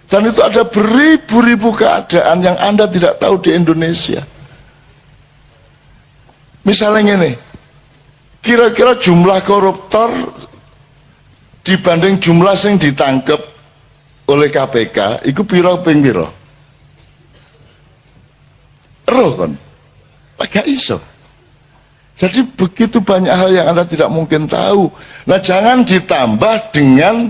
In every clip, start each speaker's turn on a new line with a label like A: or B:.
A: Dan itu ada beribu-ribu keadaan yang Anda tidak tahu di Indonesia. Misalnya ini, kira-kira jumlah koruptor dibanding jumlah yang ditangkap oleh KPK, itu piro ping piro? Roh kan? Gak iso. Jadi begitu banyak hal yang Anda tidak mungkin tahu. Nah, jangan ditambah dengan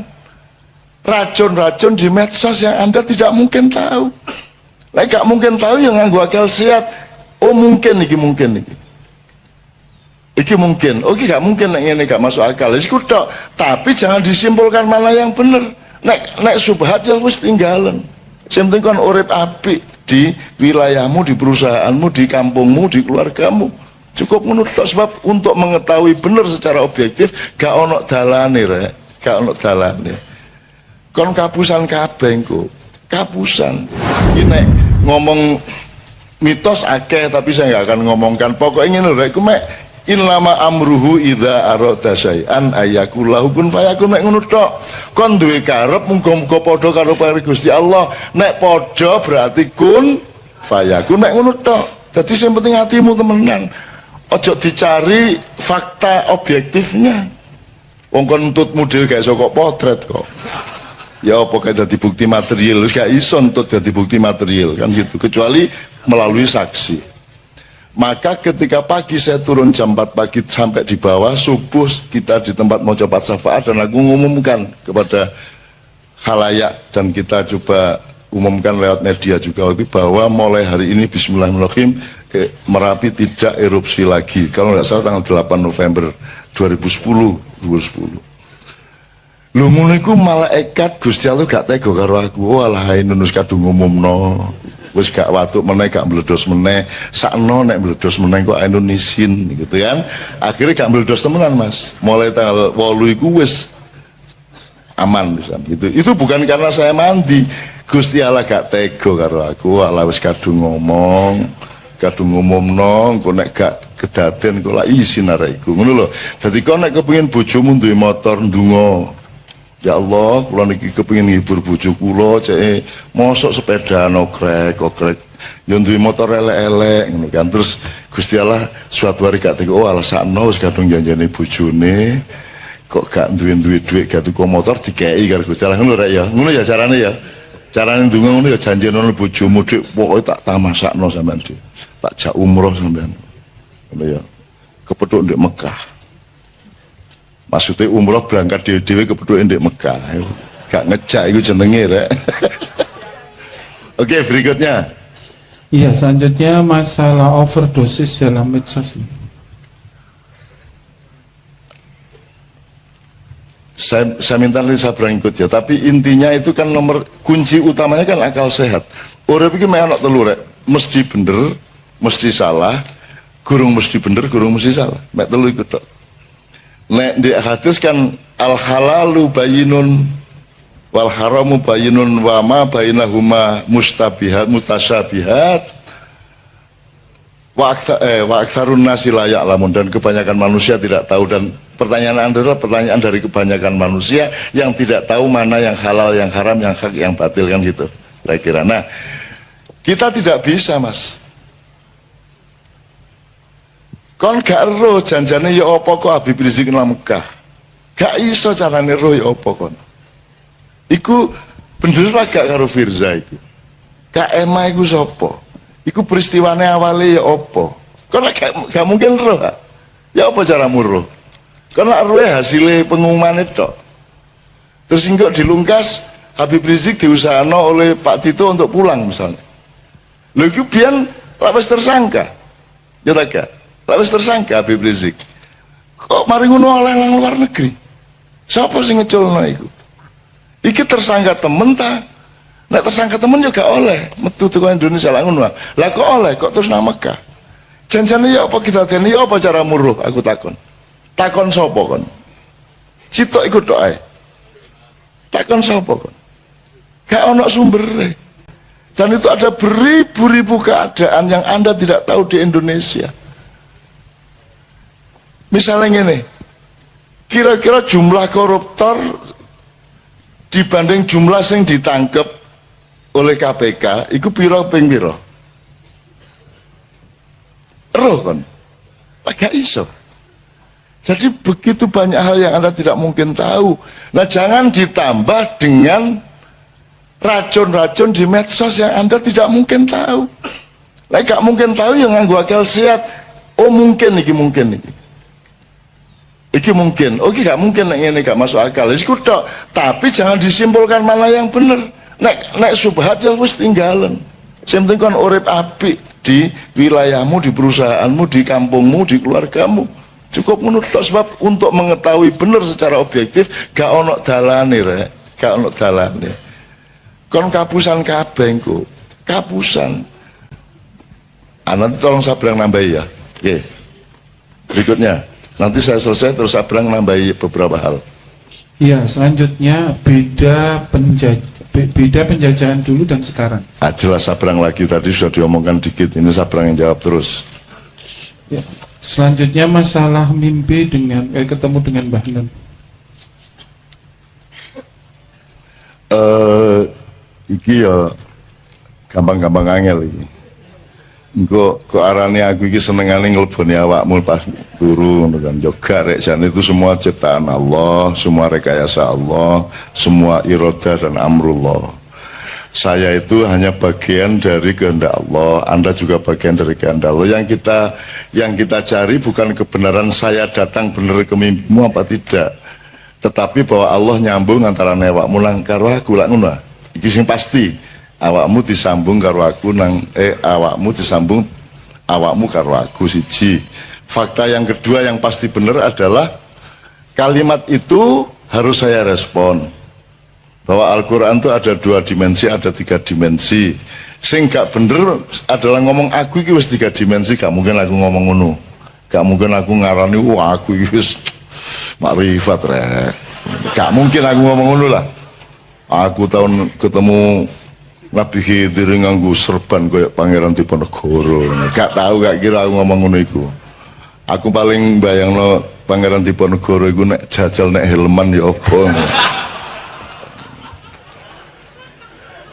A: racun-racun di medsos yang Anda tidak mungkin tahu. Nah, gak mungkin tahu yang nganggo akal sehat. Oh mungkin iki mungkin iki. Iki mungkin. Oh iki gak mungkin nek ngene gak masuk akal. Iku tok. Tapi jangan disimpulkan mana yang benar. Nek subhat ya wis tinggalan. Sing penting kon urip apik di wilayahmu, di perusahaanmu, di kampungmu, di keluargamu. Cukup menurut sebab untuk mengetahui benar secara objektif gak ono dalane rek, gak ono dalane. Kon kapusan kabeh engko. Kapusan. Ini ngomong mitos akeh tapi saya nggak akan ngomongkan. Pokoknya ngene rek, ku mek innama amruhu idza arada syai'an ayakullahu kun fayakun, mek ngono tok. Kon duwe karep muga-muga padha karo Gusti Allah. Nek padha berarti kun fayakun, mek ngono tok. Dadi sing penting hatimu temenan. Ojo dicari fakta objektifnya. Wong kon nuntut model gak iso kok potret kok. Ya apa kayak jadi bukti material, gak iso untuk jadi bukti material kan gitu, kecuali melalui saksi. Maka ketika pagi saya turun jam 4 pagi sampai di bawah, subuh kita di tempat mau coba syafaat dan aku mengumumkan kepada khalayak dan kita coba umumkan lewat media juga waktu bahwa mulai hari ini bismillahirrahmanirrahim Merapi tidak erupsi lagi. Kalau nggak salah tanggal 8 November 2010. Lu mulaiku malaikat Gusti Allah gak tega karo aku. Walah nunus kadung umumno. Wis gak watuk meneh, gak meledos meneh. Sakno nek meledos meneh kok Indonesian gitu kan. Akhirnya gak meledos temenan Mas. Mulai tanggal 8 iku wis aman bisa gitu. Itu bukan karena saya mandi. Gusti Allah gak tega karo aku. Walah wis kadung ngomong, kadung umumno, kok nek gak kedaden kok lak isin arek iku. Ngono lho. Dadi kok nek kepengin bojomu duwe motor ndonga. Ya Allah, kula niki kepengin ngibur bojo kula, cek mosok sepeda okrek. Yo duwe motor elek-elek ngono kan. Terus Gusti Allah suatu hari gak tega, oh alasakno wis kadung janjane bojone. Kok gak duwe duit gak tuku motor dikei karo Gusti Allah ngono rek ya. Ngono ya carane ya. Carane ndonga ngono ya janjenono bojomu dik pokoke tak tamasakno sampean dik. Tak jak umroh sampean. Ngono ya. Kepethuk ndek Mekah. Maksudnya umroh berangkat dewe-dewe kepethuk ndek Mekah. Gak ngejak iku jenenge rek. Oke, berikutnya.
B: Iya, selanjutnya masalah overdosis dalam medsos.
A: Saya minta nanti saya berangkut ya, tapi intinya itu kan nomor kunci utamanya kan akal sehat. Urip iki mek ana telu rek, mesti bener, mesti salah, gurung mesti bener, gurung mesti salah. Mek telu iku tok. Nek di hadis kan al halalu bayinun wal haramu bayinun wa ma bainahuma mustabihat mutasyabihat wa aktsarun nasi la ya'lamun, dan kebanyakan manusia tidak tahu. Dan pertanyaan Anda adalah pertanyaan dari kebanyakan manusia yang tidak tahu mana yang halal, yang haram, yang hak, yang batil kan gitu kira-kira. Nah, kita tidak bisa Mas. Kon gak roh janjane ya apa kok Habib Rizik nang Mekah. Gak iso carane roh ya apa kon. Iku bener lah gak karo Firza iku. Kak Ema iku sapa? Iku peristiwane awale ya apa? Kon gak mungkin roh. Ya apa caramu roh? Karena roh hasilnya pengumuman itu. Terus enggak dilungkas Habib Rizik diusahano oleh Pak Tito untuk pulang misalnya. Lho iku biyen lapis tersangka. Ya tak gak? Lapis tersangka Habib Rizik. Kok mari ngono oleh nang luar negeri? Siapa sing ngeculno iku? Iki tersangka temen ta? Nek tersangka temen juga oleh metu teko Indonesia lah ngono. Lah kok oleh kok terus nang Mekah? Janjane ya apa kita teni ya apa cara muruh aku takon. Takon sapa kon? Citok iku tok ae. Takon sapa kon? Gak ono sumbere. Dan itu ada beribu-ribu keadaan yang Anda tidak tahu di Indonesia. Misalnya ini, kira-kira jumlah koruptor dibanding jumlah yang ditangkap oleh KPK iku piro ping piro? Roh kon. Gak iso. Jadi begitu banyak hal yang Anda tidak mungkin tahu. Nah, jangan ditambah dengan racun-racun di medsos yang Anda tidak mungkin tahu. Nah, gak mungkin tahu yang nganggo akal sehat. Oh mungkin iki mungkin iki. Iki mungkin. Oke, gak mungkin nek ngene gak masuk akal. Iku tok. Tapi jangan disimpulkan mana yang benar. Nek subhat ya wis tinggalan. Sing penting kon urip apik di wilayahmu, di perusahaanmu, di kampungmu, di keluargamu. Cukup menurut sebab untuk mengetahui benar secara objektif gak ono dalane rek, gak ono dalane. Kon kapusan kabeh engko. Kapusan. Nanti tolong Sabrang nambahi ya. Oke. Berikutnya, nanti saya selesai terus Sabrang nambahi beberapa hal.
B: Iya, selanjutnya beda penjajahan dulu dan sekarang.
A: Jelas Sabrang lagi tadi sudah diomongkan dikit, ini Sabrang yang jawab terus.
B: Ya. Selanjutnya masalah mimpi dengan ketemu dengan Mbah Nun.
A: Iki ya gampang-gampang angel iki. Engko kok arane aku iki senengane ngleboni awakmu pas turu ngono kan. Yoga rek jane itu semua ciptaan Allah, semua rekayasa Allah, semua iradah dan amrullah. Saya itu hanya bagian dari kehendak Allah, Anda juga bagian dari kehendak Allah. Yang kita cari bukan kebenaran saya datang benar ke mimpimu apa tidak, tetapi bahwa Allah nyambung antara awakmu nang karo aku lak ngono. Iki sing pasti. Awakmu disambung karo aku awakmu disambung awakmu karo aku siji. Fakta yang kedua yang pasti benar adalah kalimat itu harus saya respon. Bahwa Al-Quran itu ada 2 dimensi, ada 3 dimensi. Sing gak bener adalah ngomong aku iki wis 3 dimensi, gak mungkin aku ngomong ngono. Gak mungkin aku ngarani wah aku iki wis makrifat rek. Gak mungkin aku ngomong ngono lah. Aku tahun ketemu Nabi Khidir nganggo serban kayak Pangeran Diponegoro. Gak tahu, gak kira aku ngomong ngono iku. Aku paling bayangno Pangeran Diponegoro iku nek jajal nek helman ya apa.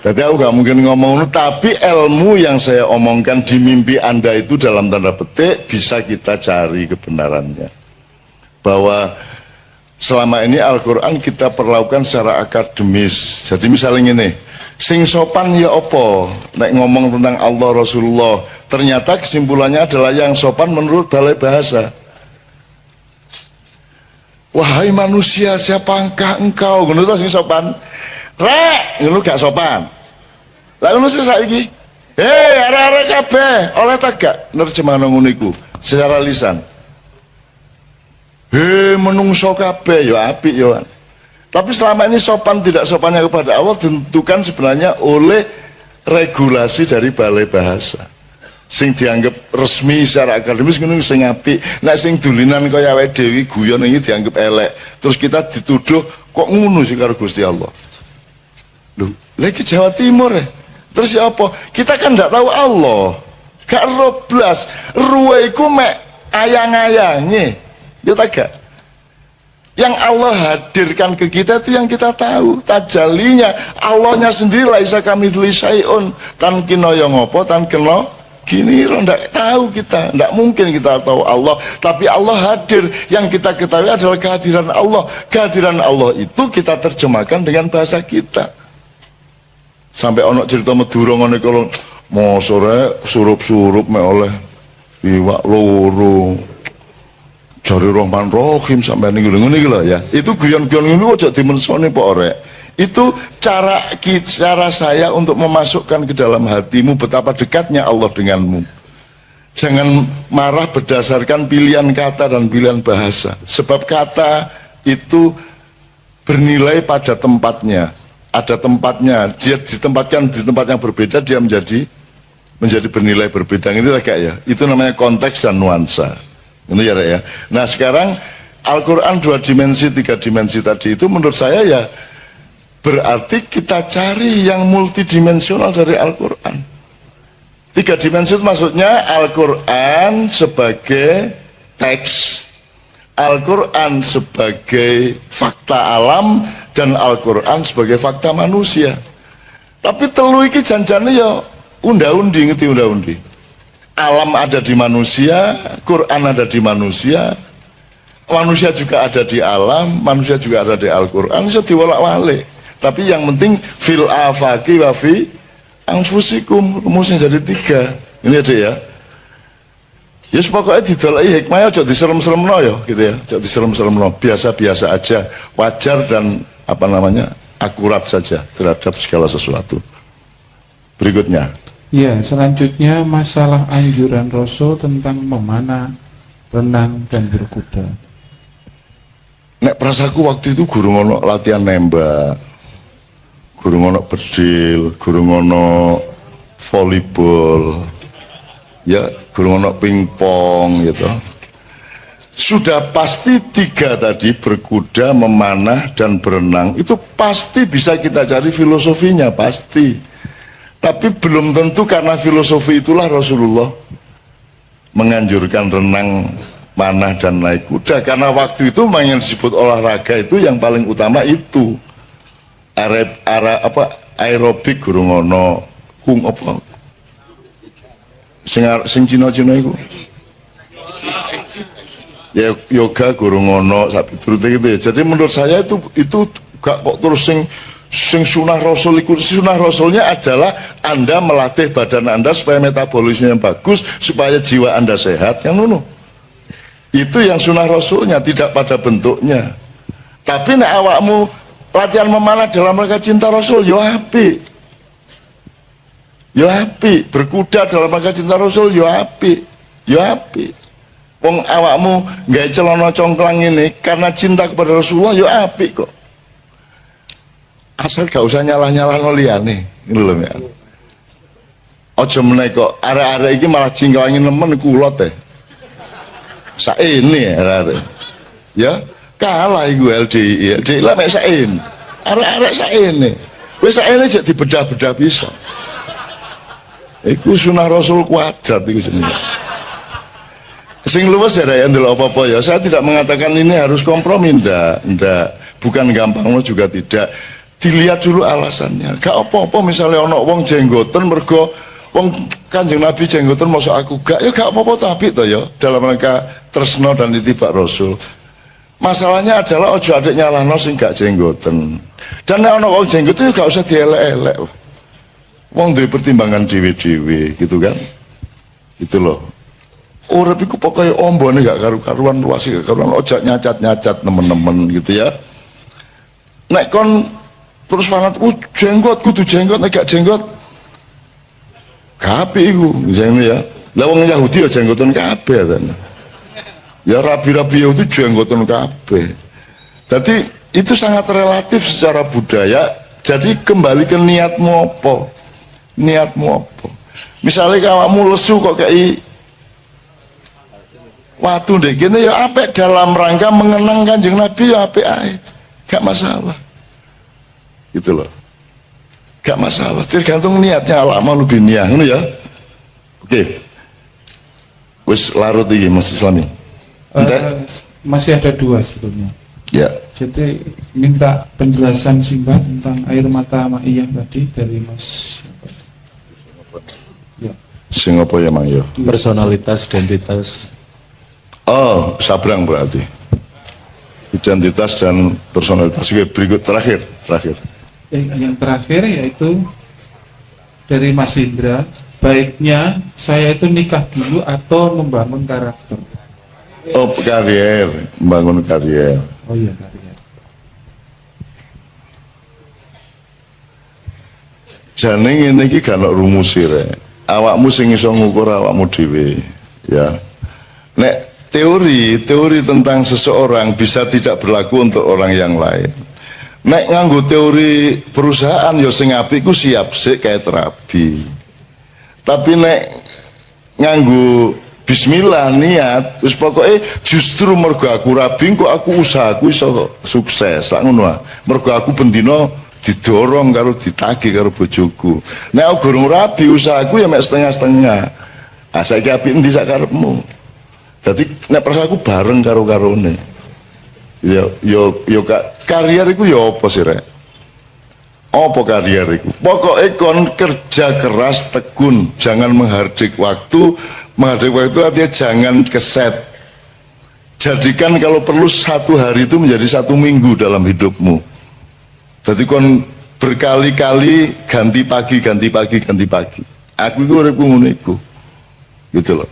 A: Jadi aku gak mungkin ngomong, tapi ilmu yang saya omongkan di mimpi Anda itu dalam tanda petik bisa kita cari kebenarannya. Bahwa selama ini Al-Quran kita perlakukan secara akademis. Jadi misalnya ini, sing sopan ya opo, nek ngomong tentang Allah Rasulullah, ternyata kesimpulannya adalah yang sopan menurut balai bahasa. Wahai manusia, siapakah engkau? Ngono to sing sopan. Rek, ngono gak sopan. Lah ngono sih saiki. Arek-arek kabeh, oleh ta gak nerjemahno ngono iku secara lisan. Menungso kabeh ya apik ya. Tapi selama ini sopan tidak sopannya kepada Allah ditentukan sebenarnya oleh regulasi dari balai bahasa. Sing dianggap resmi secara akademis ngono sing apik. Nek sing dulinan kaya awake dhewe guyon iki dianggap elek. Terus kita dituduh kok ngono sih karo Gusti Allah. Loh, lagi Jawa Timur ya. Terus ya apa? Kita kan nggak tahu Allah. Gak roblas. Ruwe iku mek ayang-ayangnya. Ya tak gak? Yang Allah hadirkan ke kita itu yang kita tahu. Tajalinya Allahnya sendiri laisa kamitsli syai'un. Tan kena yo ngopo, tan kena gini ndak tahu kita. Ndak mungkin kita tahu Allah. Tapi Allah hadir. Yang kita ketahui adalah kehadiran Allah. Kehadiran Allah itu kita terjemahkan dengan bahasa kita. Sampai ono cerita Madura ngene kalau mau sore surup-surup mek oleh iwak loro jari Rahman Rahim sampai ning ngene iki lho ya. Itu guyon-guyon ngono aja dimensoni Pak Orek. Itu cara saya untuk memasukkan ke dalam hatimu betapa dekatnya Allah denganmu. Jangan marah berdasarkan pilihan kata dan pilihan bahasa. Sebab kata itu bernilai pada tempatnya. Ada tempatnya, dia ditempatkan di tempat yang berbeda, dia menjadi bernilai berbeda. Ini agak ya, itu namanya konteks dan nuansa. Ini ya, ya. Nah sekarang Al-Quran 2 dimensi, 3 dimensi tadi itu menurut saya ya berarti kita cari yang multidimensional dari Al-Quran. 3 dimensi itu maksudnya Al-Quran sebagai teks, Al-Quran sebagai fakta alam, dan Al-Quran sebagai fakta manusia. Tapi telu iki janjane ya unda-undi, ngerti unda-undi. Alam ada di manusia, Quran ada di manusia, manusia juga ada di alam, manusia juga ada di Al-Quran, bisa diwolak-walik. Tapi yang penting fil afaki wa fi anfusikum, rumusnya jadi 3. Ini ada ya. Ya pokoknya didolai hikmahnya aja diserem-seremno ya, gitu ya. Aja diserem-seremno, biasa-biasa aja, wajar dan apa namanya? Akurat saja terhadap segala sesuatu. Berikutnya.
B: Ya, selanjutnya masalah anjuran Rasul tentang memanah, renang dan berkuda.
A: Nek prasaku waktu itu guru ngono latihan nembak, guru ngono bedil, guru ngono volleyball, ya guru ngono pingpong gitu. Sudah pasti 3 tadi, berkuda, memanah dan berenang, itu pasti bisa kita cari filosofinya, pasti. Tapi belum tentu karena filosofi itulah Rasulullah menganjurkan renang, manah dan naik kuda, karena waktu itu yang disebut olahraga itu yang paling utama itu aerobik guru ngono, kung apa sing Cina-Cina itu ya, yoga guru ngono sapi turut gitu ya. Jadi menurut saya itu gak kok terus sing sunah Rasul. Sunah Rasulnya adalah Anda melatih badan Anda supaya metabolisme yang bagus, supaya jiwa Anda sehat, yang nuno. Itu yang sunah Rasulnya, tidak pada bentuknya. Tapi nek awakmu latihan memanah dalam rangka cinta Rasul, yo apik. Yo apik, berkuda dalam rangka cinta Rasul, yo apik. Yo apik. Wong awakmu gawe celana congklang ini karena cinta kepada Rasulullah, yo apik kok. Asal gak usah nyalah-nyalah liyane, ngono lho ya. Aja meneh kok arek-arek iki malah jingkawangi nemen kulot teh. Saene arek-arek. Ya, kalah iku LDI. LDI lah mek saen. Arek-arek saene. Wis saene jek dibedah-bedah bisa. Iku sunah Rasul kuadrat iku jenenge. Sing luwes ya ndelok apa-apa ya. Saya tidak mengatakan ini harus kompromi, ndak. Bukan gampang juga tidak. Dilihat dulu alasannya. Gak apa-apa misalnya ono wong jenggoten mergo wong Kanjeng Nabi jenggoten mosok aku gak, ya gak apa-apa tapi to ya dalam rangka tresno dan itibak Rasul. Masalahnya adalah ojo adik nyalahno sing gak jenggoten. Dan nek ono wong jenggoten gak usah dielek-elek. Wong duwe pertimbangan dhewe-dhewe gitu kan. Gitu loh. Urip iku pokoke ombone gak karu-karuan, luas gak karuan, ojo nyacat-nyacat temen-temen gitu ya. Nek kon terus fanat, jenggot, kudu jenggot, nek gak jenggot kabeh iku misalnya ya. Lah wong Yahudi ya jenggotan kabeh kan. Ya rabi-rabi Yahudi jenggotan kabeh. Jadi itu sangat relatif secara budaya. Jadi kembali ke niatmu apa? Niatmu apa? Misalnya awakmu lesu kok kayak waktu deh gini ya apik dalam rangka mengenang Kanjeng Nabi ya apik ae. Gak masalah. Gitu loh, gak masalah, tergantung niatnya. Lama lebih niat, gitu ya. Oke, wis larut ini Mas Islami.
B: Masih ada 2 sebelumnya.
A: Ya.
B: Jadi minta penjelasan singkat tentang air mata ma'iyah tadi dari Mas. Ya.
A: Sing apa ya Mang ya?
C: Personalitas, identitas.
A: Oh, sabrang berarti. Identitas dan personalitas. Oke, berikut terakhir.
B: Yang terakhir yaitu dari Mas Indra, baiknya saya itu nikah dulu atau membangun karakter?
A: Oh, karier, membangun karier.
B: Oh iya, karier.
A: Jane ngene iki gak ono rumus rek. Awakmu sing iso ngukur awakmu dhewe, ya. Nek teori tentang seseorang bisa tidak berlaku untuk orang yang lain. Nek nganggo teori perusahaan ya sing apik ku siap sik kayak terapi. Tapi nek nganggo bismillah niat wis pokoke justru mergo aku rabi kok aku usahaku iso sukses sak ngono wae. Mergo aku bendina didorong karo ditagih karo bojoku. Nek aku gurung rabi usahaku ya mek setengah-setengah. Ah saiki apik endi sak karepmu. Dadi nek prasaku bareng karo karone. Yo karier iku yo apa sih rek? Apa karier iku? Pokoknya kon kerja keras, tekun, jangan menghardik waktu. Menghardik waktu artinya jangan keset. Jadikan kalau perlu 1 hari itu menjadi 1 minggu dalam hidupmu. Jadi kon berkali-kali ganti pagi. Aku itu uripku ngono iku. Gitu loh.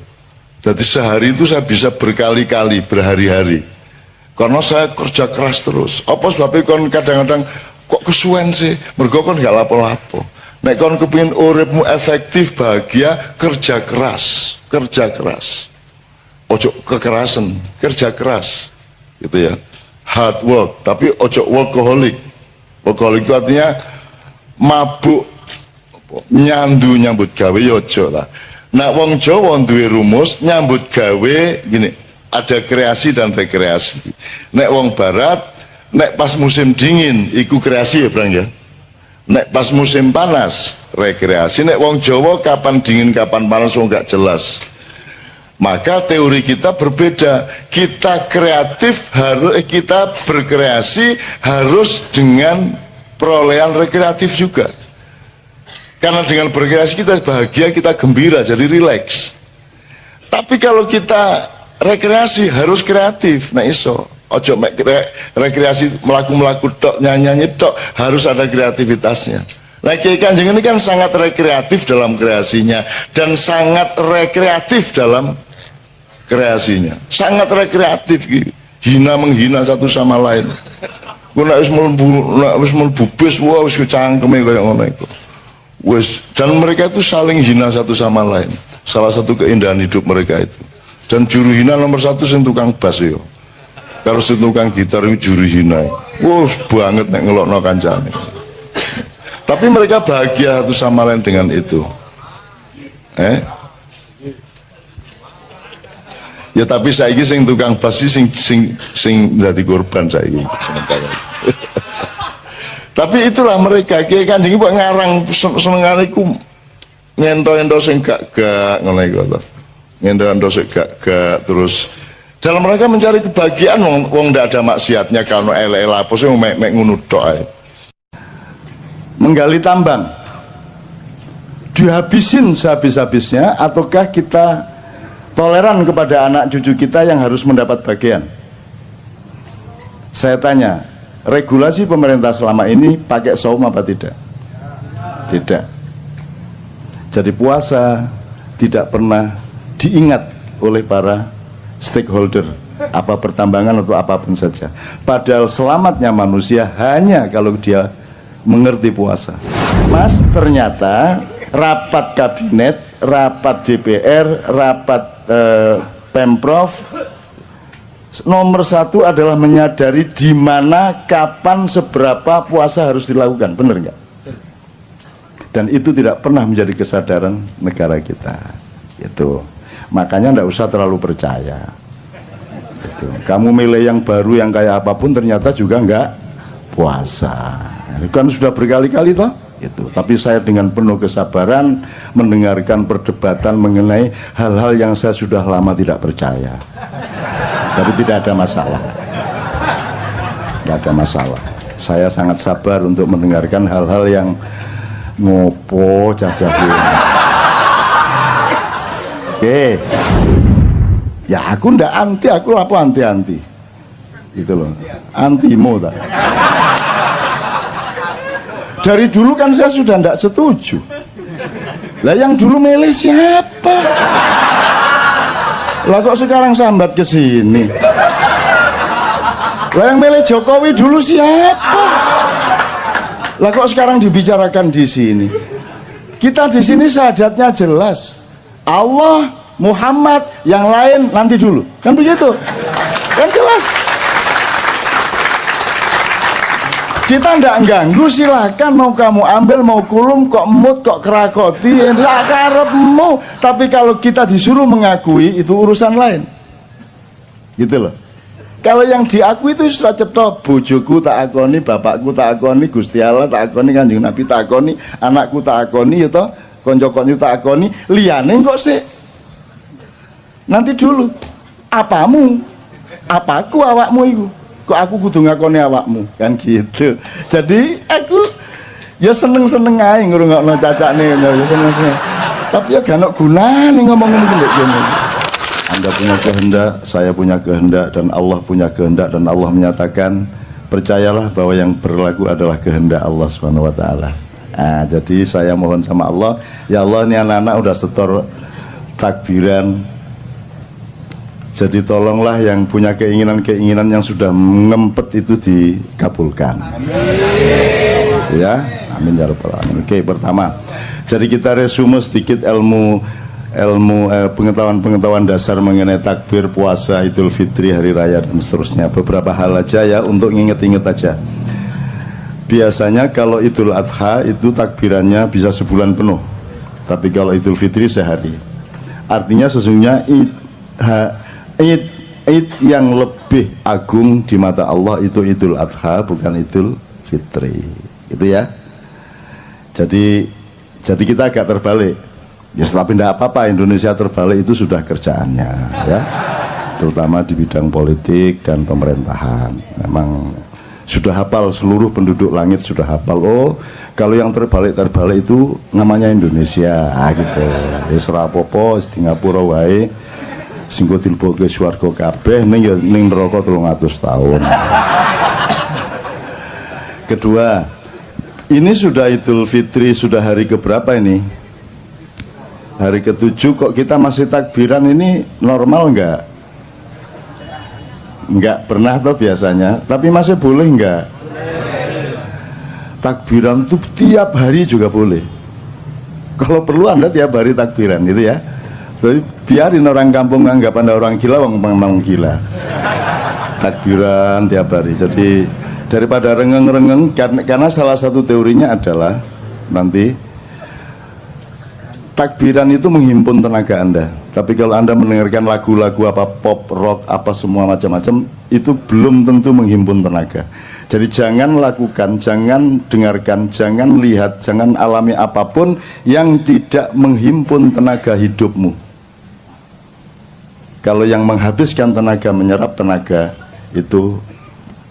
A: Jadi sehari itu saya bisa berkali-kali, berhari-hari. Karena saya kerja keras terus. Apa sebabnya kon kadang-kadang kok kesuwen sih? Mergo kon gak lapo-lapo. Nek kon kepingin uripmu efektif, bahagia, kerja keras. Ojo kekerasan, kerja keras. Gitu ya. Hard work, tapi ojo workaholic. Workaholic itu artinya mabuk, nyambut gawe ya ojo lah. Nah, wong Jawa duwe rumus nyambut gawe gini, ada kreasi dan rekreasi. Nek wong barat, nek pas musim dingin iku kreasi ya, Bang ya. Nek pas musim panas rekreasi. Nek wong Jawa kapan dingin kapan panas wong gak jelas. Maka teori kita berbeda. Kita kreatif harus kita berkreasi harus dengan perolehan rekreatif juga. Karena dengan berkreasi kita bahagia, kita gembira, jadi rileks. Tapi kalau kita rekreasi harus kreatif. Nah iso, ojo rekreasi melaku tok, nyanyi tok, harus ada kreativitasnya. Nah Kiai Kanjeng ini kan sangat rekreatif dalam kreasinya dan sangat rekreatif dalam kreasinya. Sangat rekreatif gitu. Hina menghina satu sama lain. Ku nek wis mlebu bis wah wis cangkeme kaya ngono iku. Dan mereka itu saling hina satu sama lain. Salah satu keindahan hidup mereka itu. Dan juru hina nomor 1 sing tukang bass yo. Kalau si tukang gitar itu juru hina. Banget nek ngelokno kancane. Tapi mereka bahagia satu sama lain dengan itu. Ya tapi saiki sing tukang bass sing dadi korban saiki sementara. Tapi itulah mereka. Kiai Kanjeng buat ngarang senengane iku ngento-ento sing gak ngono iku to. Ngento-ento sing gak terus dalam mereka mencari kebahagiaan wong ndak ada maksiatnya kalau elek apa sih mek ngono tok ae. Menggali tambang dihabisin sehabis-habisnya ataukah kita toleran kepada anak cucu kita yang harus mendapat bagian? Saya tanya, regulasi pemerintah selama ini pakai saum apa tidak? Tidak. Jadi puasa tidak pernah diingat oleh para stakeholder, apa pertambangan atau apapun saja. Padahal selamatnya manusia hanya kalau dia mengerti puasa. Mas, ternyata rapat kabinet, rapat DPR, rapat Pemprov nomor 1 adalah menyadari di mana, kapan, seberapa puasa harus dilakukan, benar nggak? Dan itu tidak pernah menjadi kesadaran negara kita. Itu makanya nggak usah terlalu percaya. Itu. Kamu milih yang baru yang kayak apapun ternyata juga nggak puasa. Kan sudah berkali-kali toh. Itu. Tapi saya dengan penuh kesabaran mendengarkan perdebatan mengenai hal-hal yang saya sudah lama tidak percaya. Tapi tidak ada masalah. Tidak ada masalah. Saya sangat sabar untuk mendengarkan hal-hal yang ngopo jaga. Oke. Ya aku ndak anti, aku lapo anti-anti. Gitu loh. Antimo tak. Dari dulu kan saya sudah tidak setuju. Lah yang dulu milih siapa? Lah kok sekarang sambat ke sini? Lah yang milih Jokowi dulu siapa? Lah kok sekarang dibicarakan di sini? Kita di sini syahadatnya jelas. Allah, Muhammad, yang lain nanti dulu. Kan begitu? Kan jelas. Kita ndak ganggu, silakan mau kamu ambil, mau kulum, kok emut, kok kerakoti, ya karepmu. Tapi kalau kita disuruh mengakui itu urusan lain, gitu loh. Kalau yang diakui itu sudah cetok, bojoku tak akoni, bapakku tak akoni, Gusti Allah tak akoni, Kanjeng Nabi tak akoni, anakku tak akoni, itu konco-konco tak akoni, liyane kok sih. Nanti dulu, apamu, apaku, awakmu itu. Kok aku kudu ngakoni awakmu kan gitu. Jadi aku Ya seneng-seneng ae ngrungokno cacakne ya seneng-seneng. Tapi ya gak ono gunane ngomong-ngomong ngene. Anda punya kehendak, saya punya kehendak, dan Allah punya kehendak, dan Allah menyatakan percayalah bahwa yang berlaku adalah kehendak Allah Subhanahu wa taala. Nah, jadi saya mohon sama Allah, ya Allah ini anak-anak udah setor takbiran. Jadi tolonglah yang punya keinginan-keinginan yang sudah ngempet itu dikabulkan. Gitu ya. Amin ya rabbal alamin. Oke, pertama. Jadi kita resume sedikit pengetahuan dasar mengenai takbir, puasa, Idul Fitri, hari raya dan seterusnya. Beberapa hal aja ya untuk nginget-inget aja. Biasanya kalau Idul Adha itu takbirannya bisa sebulan penuh. Tapi kalau Idul Fitri sehari. Artinya sesungguhnya Id yang lebih agung di mata Allah itu Idul Adha, bukan Idul Fitri. Itu ya. Jadi kita agak terbalik. Ya tapi tidak apa-apa, Indonesia terbalik itu sudah kerjaannya ya. Terutama di bidang politik dan pemerintahan. Memang sudah hafal, seluruh penduduk langit sudah hafal. Oh, kalau yang terbalik itu namanya Indonesia gitu. Wis ora apa-apa, Singapura wae. Sing dilebokke swarga kabeh ning neraka 300 tahun. Kedua, ini sudah Idul Fitri, sudah hari keberapa ini? Hari ke-7 kok kita masih takbiran, ini normal enggak? Enggak pernah toh biasanya, tapi masih boleh enggak? Takbiran tuh tiap hari juga boleh. Kalau perlu Anda tiap hari takbiran gitu ya. Jadi biarin orang kampung anggap Anda orang gila, memang gila. Takbiran tiap hari. Jadi daripada rengeng-rengeng, karena salah satu teorinya adalah nanti takbiran itu menghimpun tenaga Anda. Tapi kalau Anda mendengarkan lagu-lagu apa pop, rock, apa semua macam-macam, itu belum tentu menghimpun tenaga. Jadi jangan lakukan, jangan dengarkan, jangan lihat, jangan alami apapun yang tidak menghimpun tenaga hidupmu. Kalau yang menghabiskan tenaga, menyerap tenaga, itu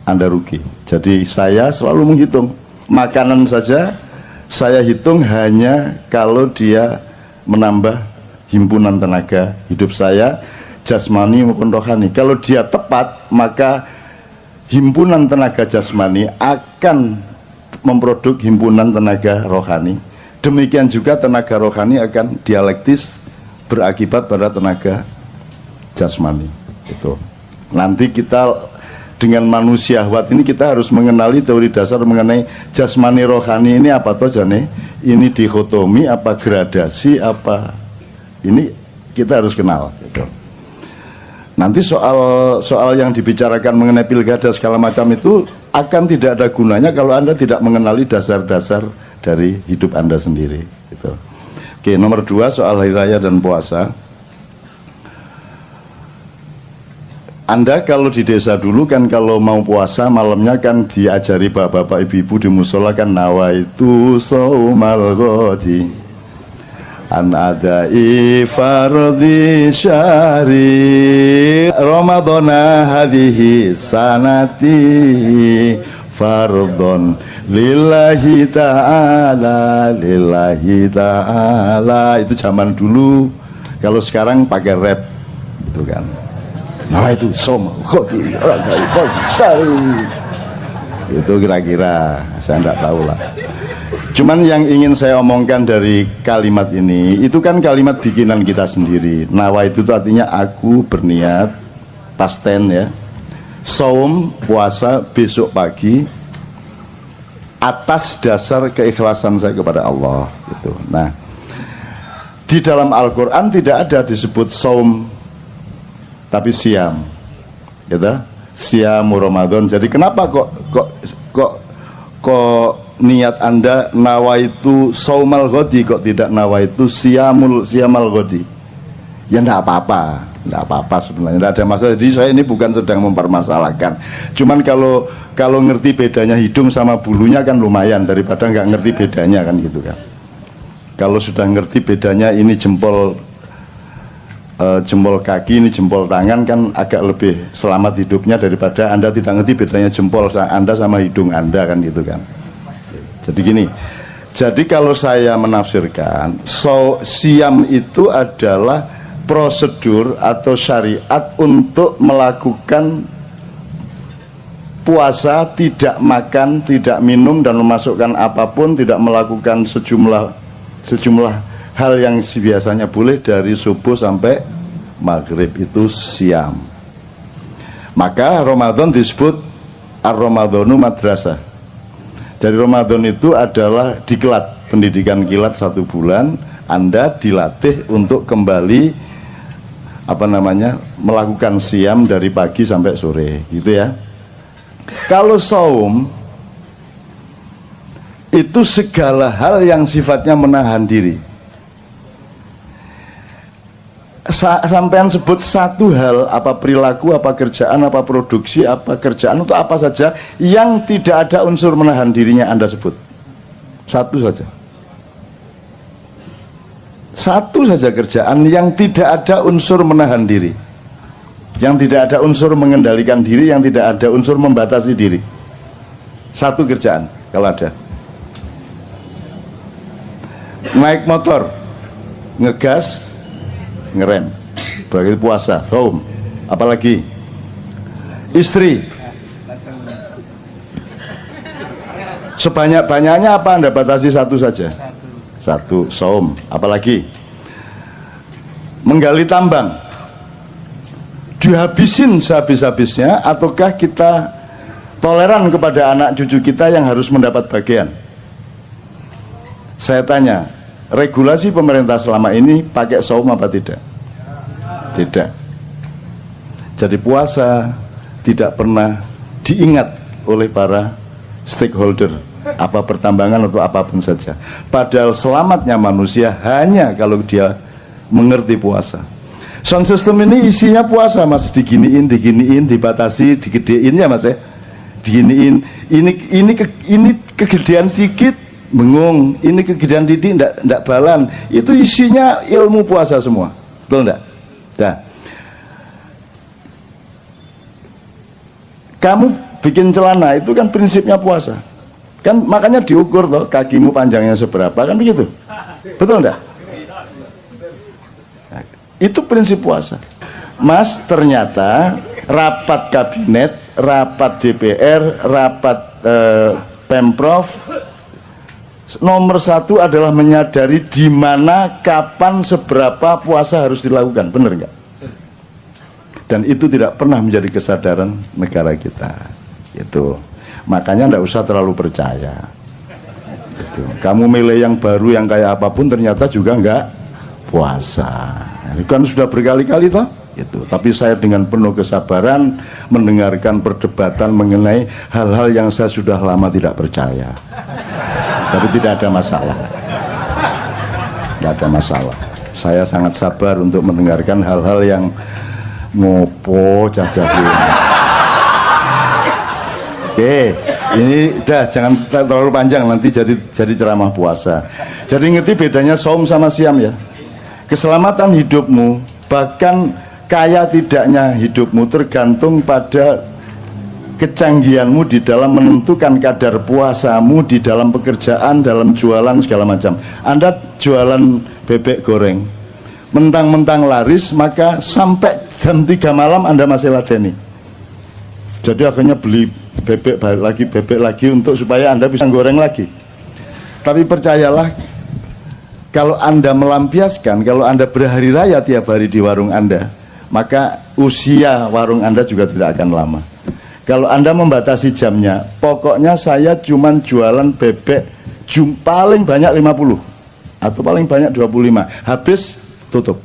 A: Anda rugi. Jadi saya selalu menghitung. Makanan saja saya hitung hanya kalau dia menambah himpunan tenaga hidup saya, jasmani maupun rohani. Kalau dia tepat, maka himpunan tenaga jasmani akan memproduk himpunan tenaga rohani. Demikian juga tenaga rohani akan dialektis berakibat pada tenaga jasmani. Itu. Nanti kita dengan manusia syahwat ini kita harus mengenali teori dasar mengenai jasmani rohani ini apa toh jane? Ini dikotomi apa gradasi apa? Ini kita harus kenal gitu. Nanti soal yang dibicarakan mengenai pilkada segala macam itu akan tidak ada gunanya kalau Anda tidak mengenali dasar-dasar dari hidup Anda sendiri gitu. Oke, nomor 2 soal hari raya dan puasa. Anda kalau di desa dulu kan kalau mau puasa malamnya kan diajari bapak-bapak ibu-ibu di musola kan nawaitu saumal ghadi an adai fardhi syahri ramadhana hadhihi sanati fardhon lillahi ta'ala itu zaman dulu. Kalau sekarang pakai rap gitu kan. Nah itu som khoti itu kira-kira saya tidak tahu lah. Cuman yang ingin saya omongkan dari kalimat ini itu kan kalimat bikinan kita sendiri. Nawa itu artinya aku berniat, past tense ya. Saum puasa besok pagi atas dasar keikhlasan saya kepada Allah gitu. Nah di dalam Al-Quran tidak ada disebut saum tapi siam, gitu, siam Ramadan. Jadi kenapa kok niat Anda nawaitu saumal ghadi kok tidak nawaitu siamal ghadi? Ya enggak apa-apa sebenarnya, enggak ada masalah. Jadi saya ini bukan sedang mempermasalahkan. Cuman kalau ngerti bedanya hidung sama bulunya kan lumayan daripada nggak ngerti bedanya kan gitu kan. Kalau sudah ngerti bedanya ini jempol kaki, ini jempol tangan kan agak lebih selamat hidupnya daripada Anda tidak ngerti bedanya jempol Anda sama hidung Anda kan gitu kan. Jadi gini, Jadi kalau saya menafsirkan, siam itu adalah prosedur atau syariat untuk melakukan puasa, tidak makan, tidak minum dan memasukkan apapun, tidak melakukan sejumlah hal yang biasanya boleh dari subuh sampai maghrib, itu siam. Maka Ramadan disebut Ar-Ramadhanu Madrasah. Jadi Ramadan itu adalah diklat, pendidikan kilat 1 bulan. Anda dilatih untuk kembali melakukan siam dari pagi sampai sore, gitu ya. Kalau saum itu segala hal yang sifatnya menahan diri. Sampean sebut satu hal, apa perilaku, apa kerjaan, apa produksi, apa kerjaan, untuk apa saja yang tidak ada unsur menahan dirinya, Anda sebut satu saja. Satu saja kerjaan yang tidak ada unsur menahan diri, yang tidak ada unsur mengendalikan diri, yang tidak ada unsur membatasi diri. Satu kerjaan kalau ada. Naik motor, ngegas, ngerem, berarti puasa, saum. Apalagi istri, sebanyak-banyaknya apa Anda batasi satu saja, satu, saum. Apalagi menggali tambang, dihabisin sehabis-habisnya, ataukah kita toleran kepada anak cucu kita yang harus mendapat bagian? Saya tanya, regulasi pemerintah selama ini pakai saum apa tidak? Tidak. Jadi puasa tidak pernah diingat oleh para stakeholder, apa pertambangan atau apapun saja. Padahal selamatnya manusia hanya kalau dia mengerti puasa. Sound system ini isinya puasa, Mas. Diginiin, dibatasi, digedein ya, Mas ya. Diginiin, ini kegedean dikit bengung, ini kegedean didik ndak balan, itu isinya ilmu puasa semua, betul ndak? Nah, kamu bikin celana itu kan prinsipnya puasa, kan makanya diukur loh, kakimu panjangnya seberapa, kan begitu, betul ndak? Nah, itu prinsip puasa. Mas, ternyata rapat kabinet, rapat DPR, rapat Pemprov, nomor 1 adalah menyadari di mana, kapan, seberapa puasa harus dilakukan, benar nggak? Dan itu tidak pernah menjadi kesadaran negara kita. Itu makanya nggak usah terlalu percaya. Itu. Kamu milih yang baru yang kayak apapun ternyata juga nggak puasa. Itu kan sudah berkali-kali toh. Itu. Tapi saya dengan penuh kesabaran mendengarkan perdebatan mengenai hal-hal yang saya sudah lama tidak percaya. Tapi tidak ada masalah, tidak ada masalah. Saya sangat sabar untuk mendengarkan hal-hal yang ngopo jaga. Oke, ini udah, jangan terlalu panjang, nanti jadi ceramah puasa. Jadi ngerti bedanya saum sama siam ya. Keselamatan hidupmu, bahkan kaya tidaknya hidupmu tergantung pada kecanggihanmu di dalam menentukan kadar puasamu di dalam pekerjaan, dalam jualan segala macam. Anda jualan bebek goreng, mentang-mentang laris, maka sampai jam 3 malam Anda masih ladeni. Jadi akhirnya beli bebek lagi untuk supaya Anda bisa goreng lagi. Tapi percayalah, kalau Anda melampiaskan, kalau Anda berhari raya tiap hari di warung Anda, maka usia warung Anda juga tidak akan lama. Kalau Anda membatasi jamnya, pokoknya saya cuman jualan bebek paling banyak 50 atau paling banyak 25, habis tutup.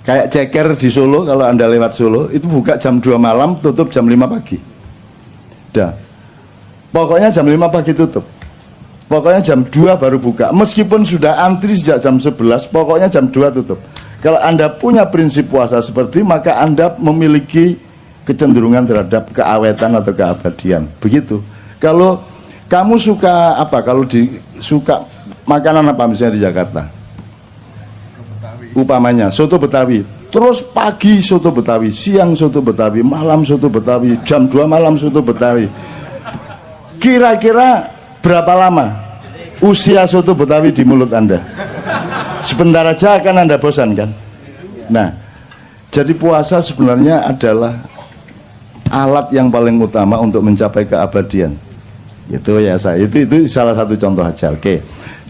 A: Kayak ceker di Solo, kalau Anda lewat Solo itu buka jam 2 malam, tutup jam 5 pagi. Dah. Pokoknya jam 5 pagi tutup. Pokoknya jam 2 baru buka. Meskipun sudah antri sejak jam 11, pokoknya jam 2 tutup. Kalau Anda punya prinsip puasa seperti, maka Anda memiliki kecenderungan terhadap keawetan atau keabadian. Begitu. Kalau kamu suka apa? Kalau suka makanan apa misalnya di Jakarta? Upamanya soto Betawi. Terus pagi soto Betawi, siang soto Betawi, malam soto Betawi, jam 2 malam soto Betawi. Kira-kira Berapa lama usia soto Betawi di mulut Anda? Sebentar aja akan Anda bosan kan? Nah, jadi puasa sebenarnya adalah alat yang paling utama untuk mencapai keabadian. Itu ya saya. Itu salah satu contoh aja. Oke.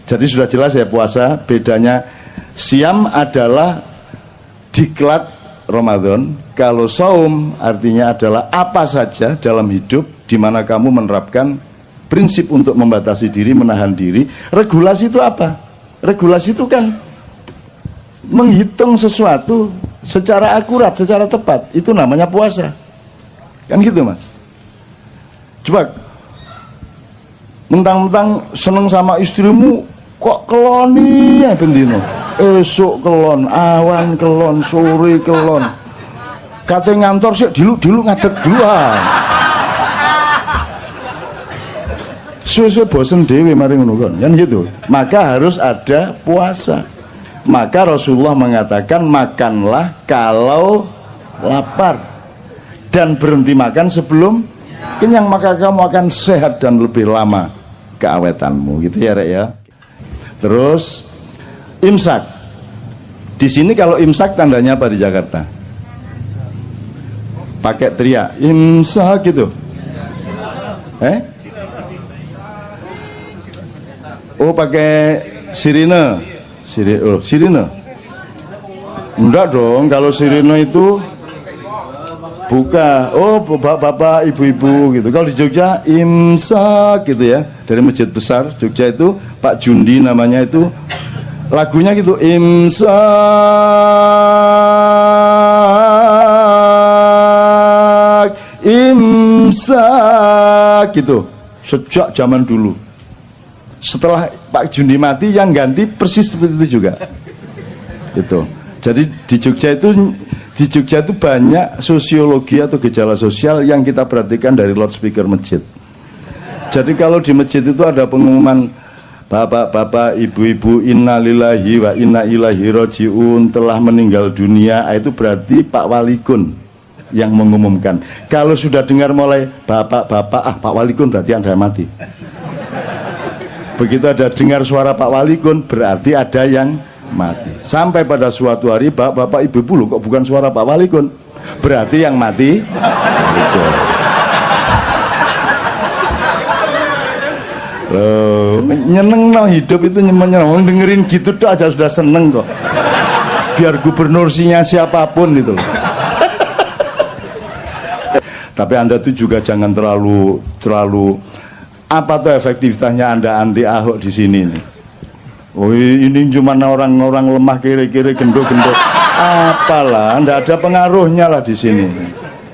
A: Jadi sudah jelas ya puasa. Bedanya siam adalah diklat Ramadan. Kalau saum artinya adalah apa saja dalam hidup di mana kamu menerapkan prinsip untuk membatasi diri, menahan diri. Regulasi itu apa? Regulasi itu kan menghitung sesuatu secara akurat, secara tepat. Itu namanya puasa. Kan gitu Mas. Coba mentang-mentang seneng sama istrimu kok keloni ya bendino. Esok kelon, awan kelon, sore kelon. Kate ngantor sih dilu ngadeg duluan. Suwe-suwe bosen dewe mari ngono kan gitu. Maka harus ada puasa. Maka Rasulullah mengatakan makanlah kalau lapar dan berhenti makan sebelum kenyang, maka kamu akan sehat dan lebih lama keawetanmu gitu ya Rek ya. Terus imsak. Di sini kalau imsak tandanya apa di Jakarta? Pakai teriak imsak gitu. Oh pakai sirine. Sirine. Enggak dong, kalau sirine itu buka. Oh, bapak-bapak, ibu-ibu gitu. Kalau di Jogja imsak gitu ya. Dari masjid besar Jogja itu Pak Jundi namanya itu. Lagunya gitu, imsak, imsak gitu. Sejak zaman dulu. Setelah Pak Jundi mati yang ganti persis seperti itu juga. Itu. Jadi di Jogja itu banyak sosiologi atau gejala sosial yang kita perhatikan dari loudspeaker masjid. Jadi kalau di masjid itu ada pengumuman bapak-bapak, ibu-ibu, innalillahi wa inna ilaihi rajiun telah meninggal dunia, itu berarti Pak Walikun yang mengumumkan. Kalau sudah dengar mulai bapak-bapak, Pak Walikun berarti Anda mati. Begitu ada dengar suara Pak Walikun berarti ada yang mati. Sampai pada suatu hari bapak ibu-ibu loh, kok bukan suara Pak Walikun, berarti yang mati loh. Nyeneng no hidup itu nyeneng, dengerin gitu tuh aja sudah seneng kok. Biar gubernursinya siapapun itu. Tapi Anda tuh juga jangan terlalu apa tuh efektivitasnya Anda anti Ahok di sini nih. Oh ini cuma orang-orang lemah kiri-kiri gendut-gendut. Apalah, Anda ada pengaruhnya lah di sini.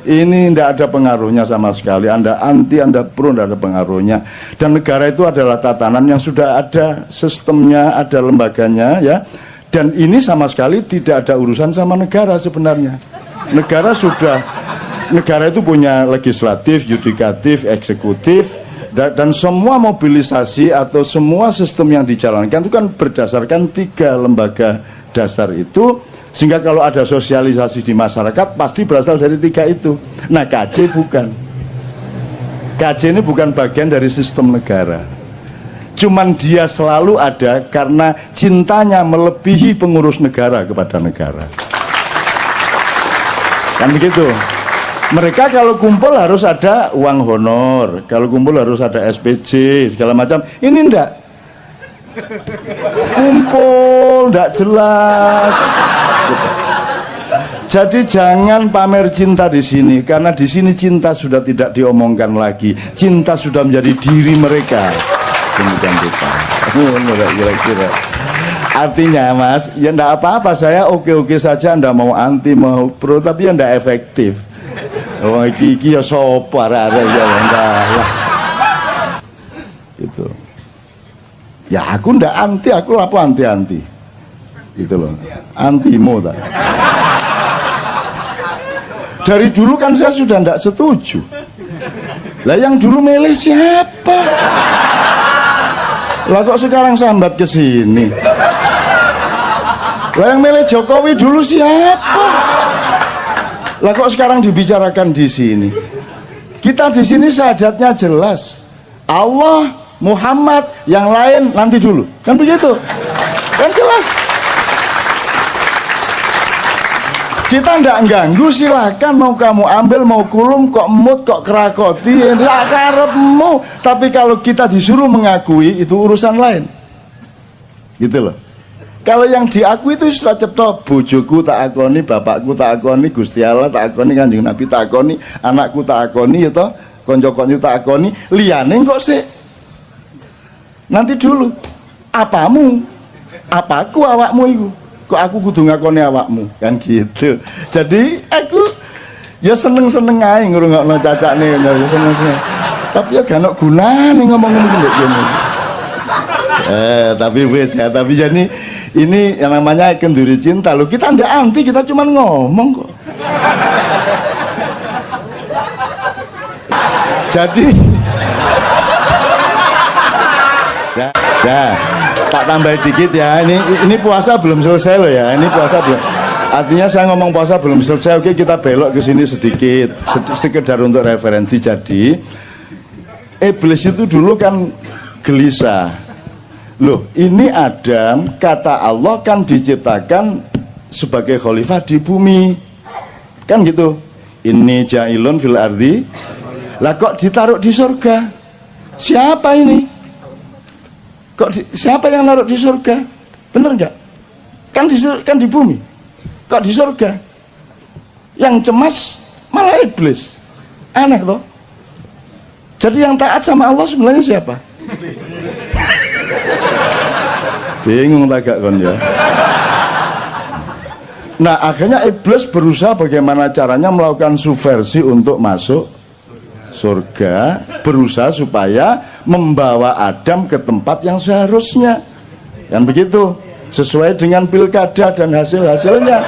A: Ini tidak ada pengaruhnya sama sekali. Anda anti, Anda pro, tidak ada pengaruhnya. Dan negara itu adalah tatanan yang sudah ada sistemnya, ada lembaganya ya. Dan ini sama sekali tidak ada urusan sama negara sebenarnya. Negara itu punya legislatif, yudikatif, eksekutif. Dan semua mobilisasi atau semua sistem yang dijalankan itu kan berdasarkan 3 lembaga dasar itu, sehingga kalau ada sosialisasi di masyarakat pasti berasal dari 3 itu. Nah KJ bukan. KJ ini bukan bagian dari sistem negara. Cuman dia selalu ada karena cintanya melebihi pengurus negara kepada negara. Kan begitu. Mereka kalau kumpul harus ada uang honor, kalau kumpul harus ada SPJ segala macam. Ini enggak. Kumpul enggak jelas. Jadi jangan pamer cinta di sini, karena di sini cinta sudah tidak diomongkan lagi. Cinta sudah menjadi diri mereka. Demikian kita. Kira-kira. Artinya Mas, ya enggak apa-apa, saya oke-oke saja, Anda mau anti mau pro, tapi ya enggak efektif. Oh iki ya sopo arek-arek ya enggak lah. Gitu. Ya aku ndak anti, aku lapo anti-anti. Gitu loh. Antimo tak. Dari dulu kan saya sudah ndak setuju. Lah yang dulu milih siapa? Lah kok sekarang sambat ke sini? Lah yang milih Jokowi dulu siapa? Lah kok sekarang dibicarakan di sini? Kita di sini syahadatnya jelas. Allah Muhammad, yang lain nanti dulu. Kan begitu? Kan jelas. Kita ndak ganggu, silakan mau kamu ambil, mau kulum, kok mut, kok kerakoti, ya karepmu. Tapi kalau kita disuruh mengakui, itu urusan lain. Gitu loh. Kalau yang diakui itu sudah cetok, bojoku tak akoni, bapakku tak akoni, Gusti Allah tak akoni, Kanjeng Nabi tak akoni, anakku tak akoni, ya toh, konco-konco tak akoni, liyane kok sih. Nanti dulu, apamu, apaku awakmu itu. Kok aku kudu ngakoni awakmu, kan gitu. Jadi aku ya seneng-seneng ae ngrungokno cacakne, ya seneng-seneng. Tapi ya gak ono gunane ngomong-ngomong ndek kene. Tapi wis ya, tapi jadi ini yang namanya kenduri cinta loh. Kita ndak anti, kita cuma ngomong kok. Jadi ya, tak tambah dikit ya. Ini puasa belum selesai loh ya. Ini puasa belum. Artinya saya ngomong puasa belum selesai. Oke, kita belok ke sini sedikit, sekedar untuk referensi. Jadi iblis itu dulu kan gelisah. Loh, ini Adam, kata Allah kan diciptakan sebagai khalifah di bumi. Kan gitu. Ini ja'ilun fil ardi. Lah kok ditaruh di surga? Siapa ini? Siapa yang naruh di surga? Bener nggak? Kan di bumi. Kok di surga? Yang cemas malah iblis. Aneh toh. Jadi yang taat sama Allah sebenarnya siapa? Bingung tak gak kon ya. Nah akhirnya iblis berusaha bagaimana caranya melakukan subversi untuk masuk surga, berusaha supaya membawa Adam ke tempat yang seharusnya, kan begitu, sesuai dengan pilkada dan hasil-hasilnya,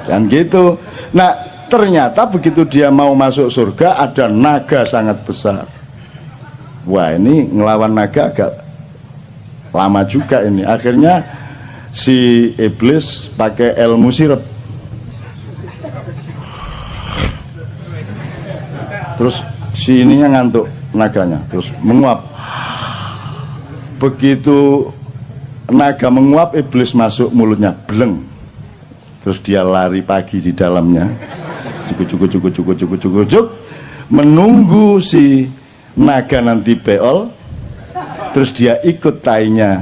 A: kan gitu. Nah ternyata begitu dia mau masuk surga, ada naga sangat besar. Wah, ini ngelawan naga agak lama juga ini. Akhirnya si iblis pakai ilmu sirep, terus si ininya ngantuk, naganya terus menguap. Begitu naga menguap, iblis masuk mulutnya, bleng. Terus dia lari pagi di dalamnya, cukup, menunggu si naga nanti beol. Terus dia ikut tainya.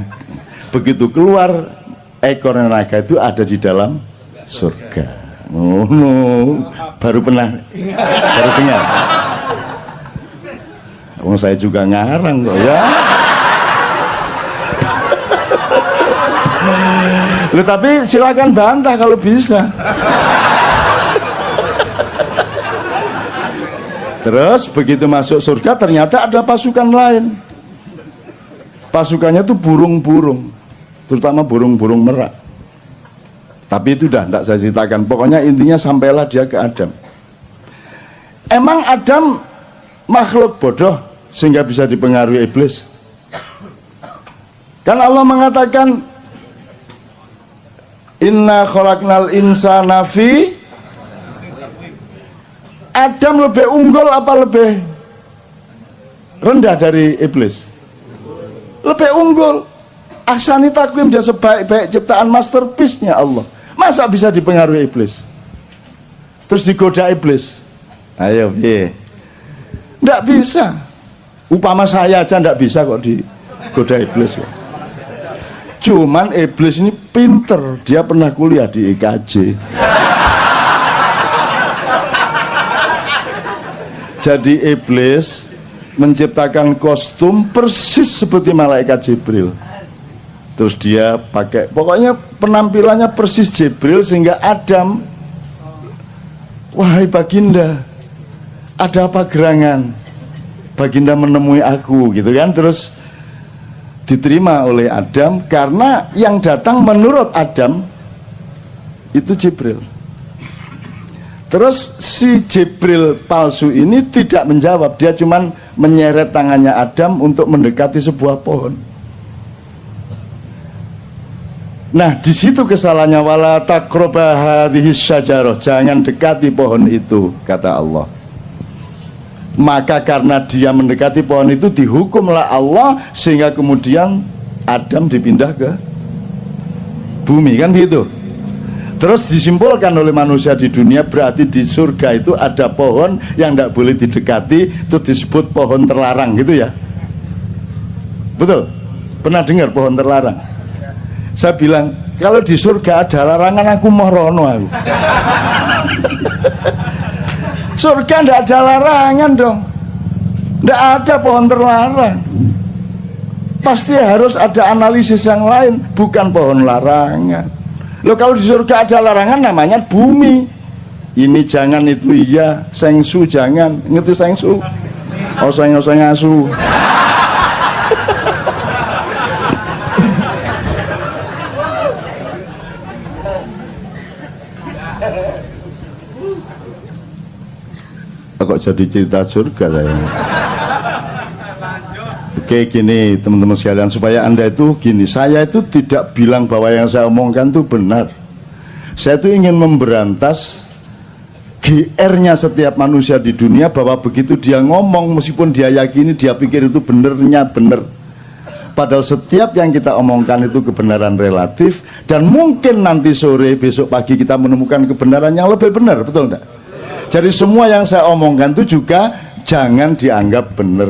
A: Begitu keluar, ekor naga itu ada di dalam surga. Oh no, baru dengar. Oh, saya juga ngarang kok ya. Loh, tapi silakan bantah kalau bisa. Terus begitu masuk surga ternyata ada pasukan lain. Pasukannya itu burung-burung, terutama burung-burung merak. Tapi itu dah tidak saya ceritakan. Pokoknya intinya sampailah dia ke Adam. Emang Adam makhluk bodoh sehingga bisa dipengaruhi iblis? Kan Allah mengatakan inna khalaqnal insana fi. Adam lebih unggul apa lebih rendah dari iblis? Lebih unggul. Ahsani takwim, dia sebaik-baik ciptaan, masterpiece-nya Allah. Masa bisa dipengaruhi iblis? Terus digoda iblis? Ayo, nggak bisa. Upama saya aja nggak bisa kok digoda iblis kok. Cuman iblis ini pinter, dia pernah kuliah di IKJ. Jadi iblis menciptakan kostum persis seperti malaikat Jibril. Terus dia pakai, pokoknya penampilannya persis Jibril, sehingga Adam, wahai Baginda, ada apa gerangan? Baginda menemui aku, gitu kan. Terus diterima oleh Adam, karena yang datang menurut Adam itu Jibril. Terus si Jibril palsu ini tidak menjawab, dia cuman menyeret tangannya Adam untuk mendekati sebuah pohon. Nah, di situ kesalahannya, wala taqraba hadhihi syajarah, jangan dekati pohon itu, kata Allah. Maka karena dia mendekati pohon itu dihukumlah Allah sehingga kemudian Adam dipindah ke bumi, kan gitu. Terus disimpulkan oleh manusia di dunia, berarti di surga itu ada pohon yang tidak boleh didekati, itu disebut pohon terlarang, gitu ya. Betul? Pernah dengar pohon terlarang? Saya bilang, kalau di surga ada larangan, aku mau rono aku. Surga tidak ada larangan dong, tidak ada pohon terlarang. Pasti harus ada analisis yang lain, bukan pohon larangan. Loh, kalau di surga ada larangan namanya bumi. Ini jangan, itu iya, sengsu jangan. Ngerti sengsu? Oseng-oseng asu. Kok jadi cerita surga saya? Oke, gini teman-teman sekalian, supaya Anda itu gini, saya itu tidak bilang bahwa yang saya omongkan itu benar. Saya itu ingin memberantas GR-nya setiap manusia di dunia, bahwa begitu dia ngomong, meskipun dia yakini, dia pikir itu benernya bener. Padahal setiap yang kita omongkan itu kebenaran relatif, dan mungkin nanti sore, besok pagi kita menemukan kebenaran yang lebih benar, betul enggak? Jadi semua yang saya omongkan itu juga jangan dianggap benar.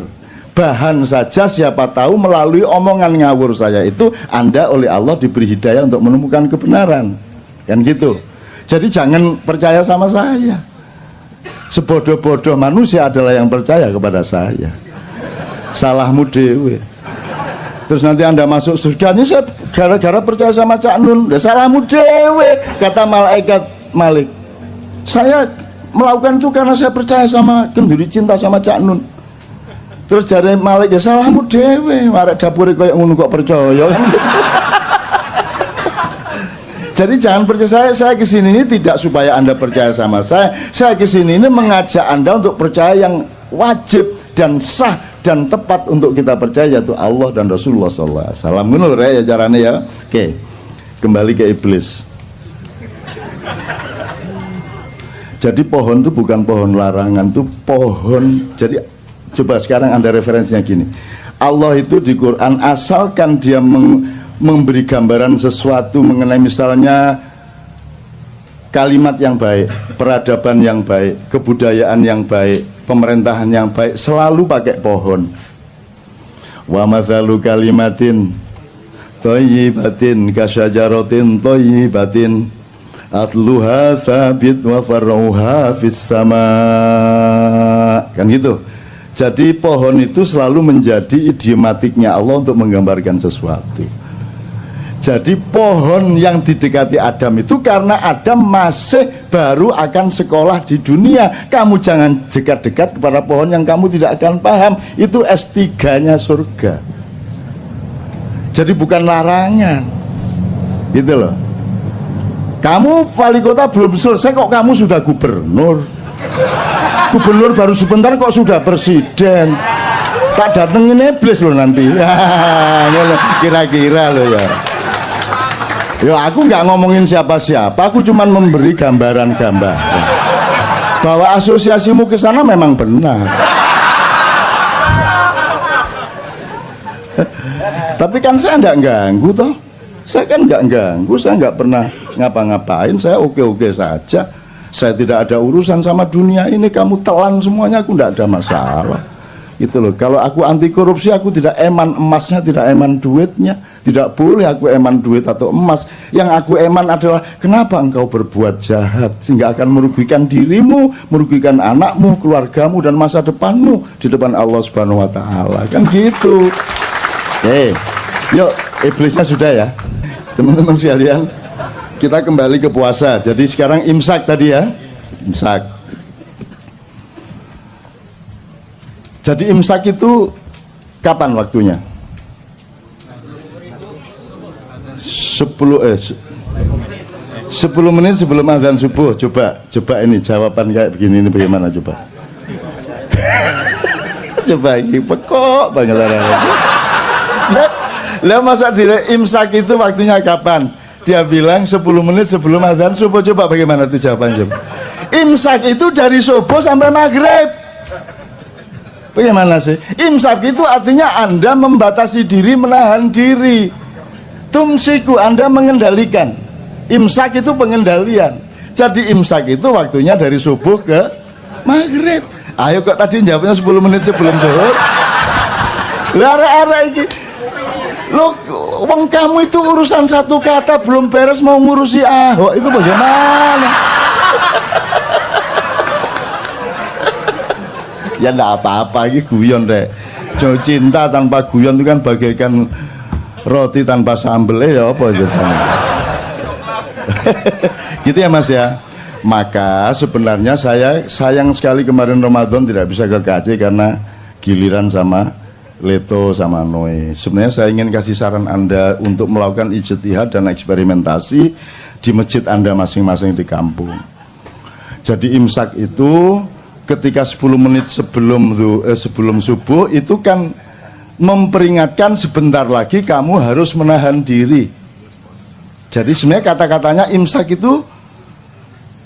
A: Bahan saja, siapa tahu melalui omongan ngawur saya itu Anda oleh Allah diberi hidayah untuk menemukan kebenaran, kan gitu. Jadi jangan percaya sama saya. Sebodoh-bodoh manusia adalah yang percaya kepada saya. Salahmu dewe. Terus nanti Anda masuk surga, ini saya gara-gara percaya sama Cak Nun. Ya salahmu dewe, kata malaikat Malik. Saya melakukan itu karena saya percaya sama, kenduri cinta sama Cak Nun. Terus jadi Malik, ya salahmu dewe, marek dapure koyo ngono kok percaya kan gitu. Jadi jangan percaya saya kesini ini tidak supaya Anda percaya sama saya kesini ini mengajak Anda untuk percaya yang wajib dan sah dan tepat untuk kita percaya, yaitu Allah dan Rasulullah SAW. Ngono lho ya carane ya. Oke, kembali ke iblis. Jadi pohon itu bukan pohon larangan, itu pohon. Jadi coba sekarang Anda referensinya gini. Allah itu di Quran, asalkan dia memberi gambaran sesuatu mengenai misalnya kalimat yang baik, peradaban yang baik, kebudayaan yang baik, pemerintahan yang baik, selalu pakai pohon. Wa mathalu kalimatin thayyibatin kasyajaratin thayyibatin atluha thabit wa far'uha fis sama, kan gitu. Jadi pohon itu selalu menjadi idiomatiknya Allah untuk menggambarkan sesuatu. Jadi pohon yang didekati Adam itu karena Adam masih baru akan sekolah di dunia. Kamu jangan dekat-dekat kepada pohon yang kamu tidak akan paham. Itu S3-nya surga. Jadi bukan larangan, gitu loh. Kamu wali kota belum selesai kok kamu sudah gubernur. Gubernur baru sebentar kok sudah presiden. Tak datengin iblis loh nanti. Kira-kira loh ya. Ya aku nggak ngomongin siapa-siapa, aku cuma memberi gambaran-gambar bahwa asosiasimu ke sana memang benar. Tapi kan saya nggak ganggu toh. Saya kan nggak ganggu, saya nggak pernah ngapa-ngapain, saya oke-oke saja. Saya tidak ada urusan sama dunia ini, kamu telan semuanya, aku tidak ada masalah. Gitu loh. Kalau aku anti korupsi, aku tidak eman emasnya, tidak eman duitnya. Tidak boleh aku eman duit atau emas. Yang aku eman adalah kenapa engkau berbuat jahat sehingga akan merugikan dirimu, merugikan anakmu, keluargamu, dan masa depanmu di depan Allah Subhanahu wa Ta'ala. Kan gitu. Oke, yuk, iblisnya sudah ya, teman-teman sekalian. Kita kembali ke puasa. Jadi sekarang imsak tadi ya, imsak. Jadi imsak itu kapan waktunya? 10 menit sebelum azan subuh. Coba ini jawaban kayak begini ini bagaimana coba? Coba ini pekok banget lah masa tidak imsak itu waktunya kapan? Dia bilang 10 menit sebelum azan subuh. Coba bagaimana tuh jawabannya? Imsak itu dari subuh sampai maghrib. Bagaimana sih? Imsak itu artinya Anda membatasi diri, menahan diri. Tumsiku, Anda mengendalikan. Imsak itu pengendalian. Jadi imsak itu waktunya dari subuh ke maghrib. Ayo kok tadi jawabnya 10 menit sebelum zuhur. Lara-ara iki. Loh, wong kamu itu urusan satu kata belum beres mau ngurusi Ahok, itu bagaimana? Ya enggak apa-apa, ini guyon deh. Jauh cinta tanpa guyon itu kan bagaikan roti tanpa sambel ya apa gitu. Gitu ya Mas ya. Maka sebenarnya saya sayang sekali kemarin Ramadan tidak bisa ke KJ karena giliran sama Leto sama Noe. Sebenarnya saya ingin kasih saran Anda untuk melakukan ijtihad dan eksperimentasi di masjid Anda masing-masing di kampung. Jadi imsak itu ketika 10 menit sebelum subuh itu kan memperingatkan sebentar lagi kamu harus menahan diri. Jadi sebenarnya kata-katanya imsak itu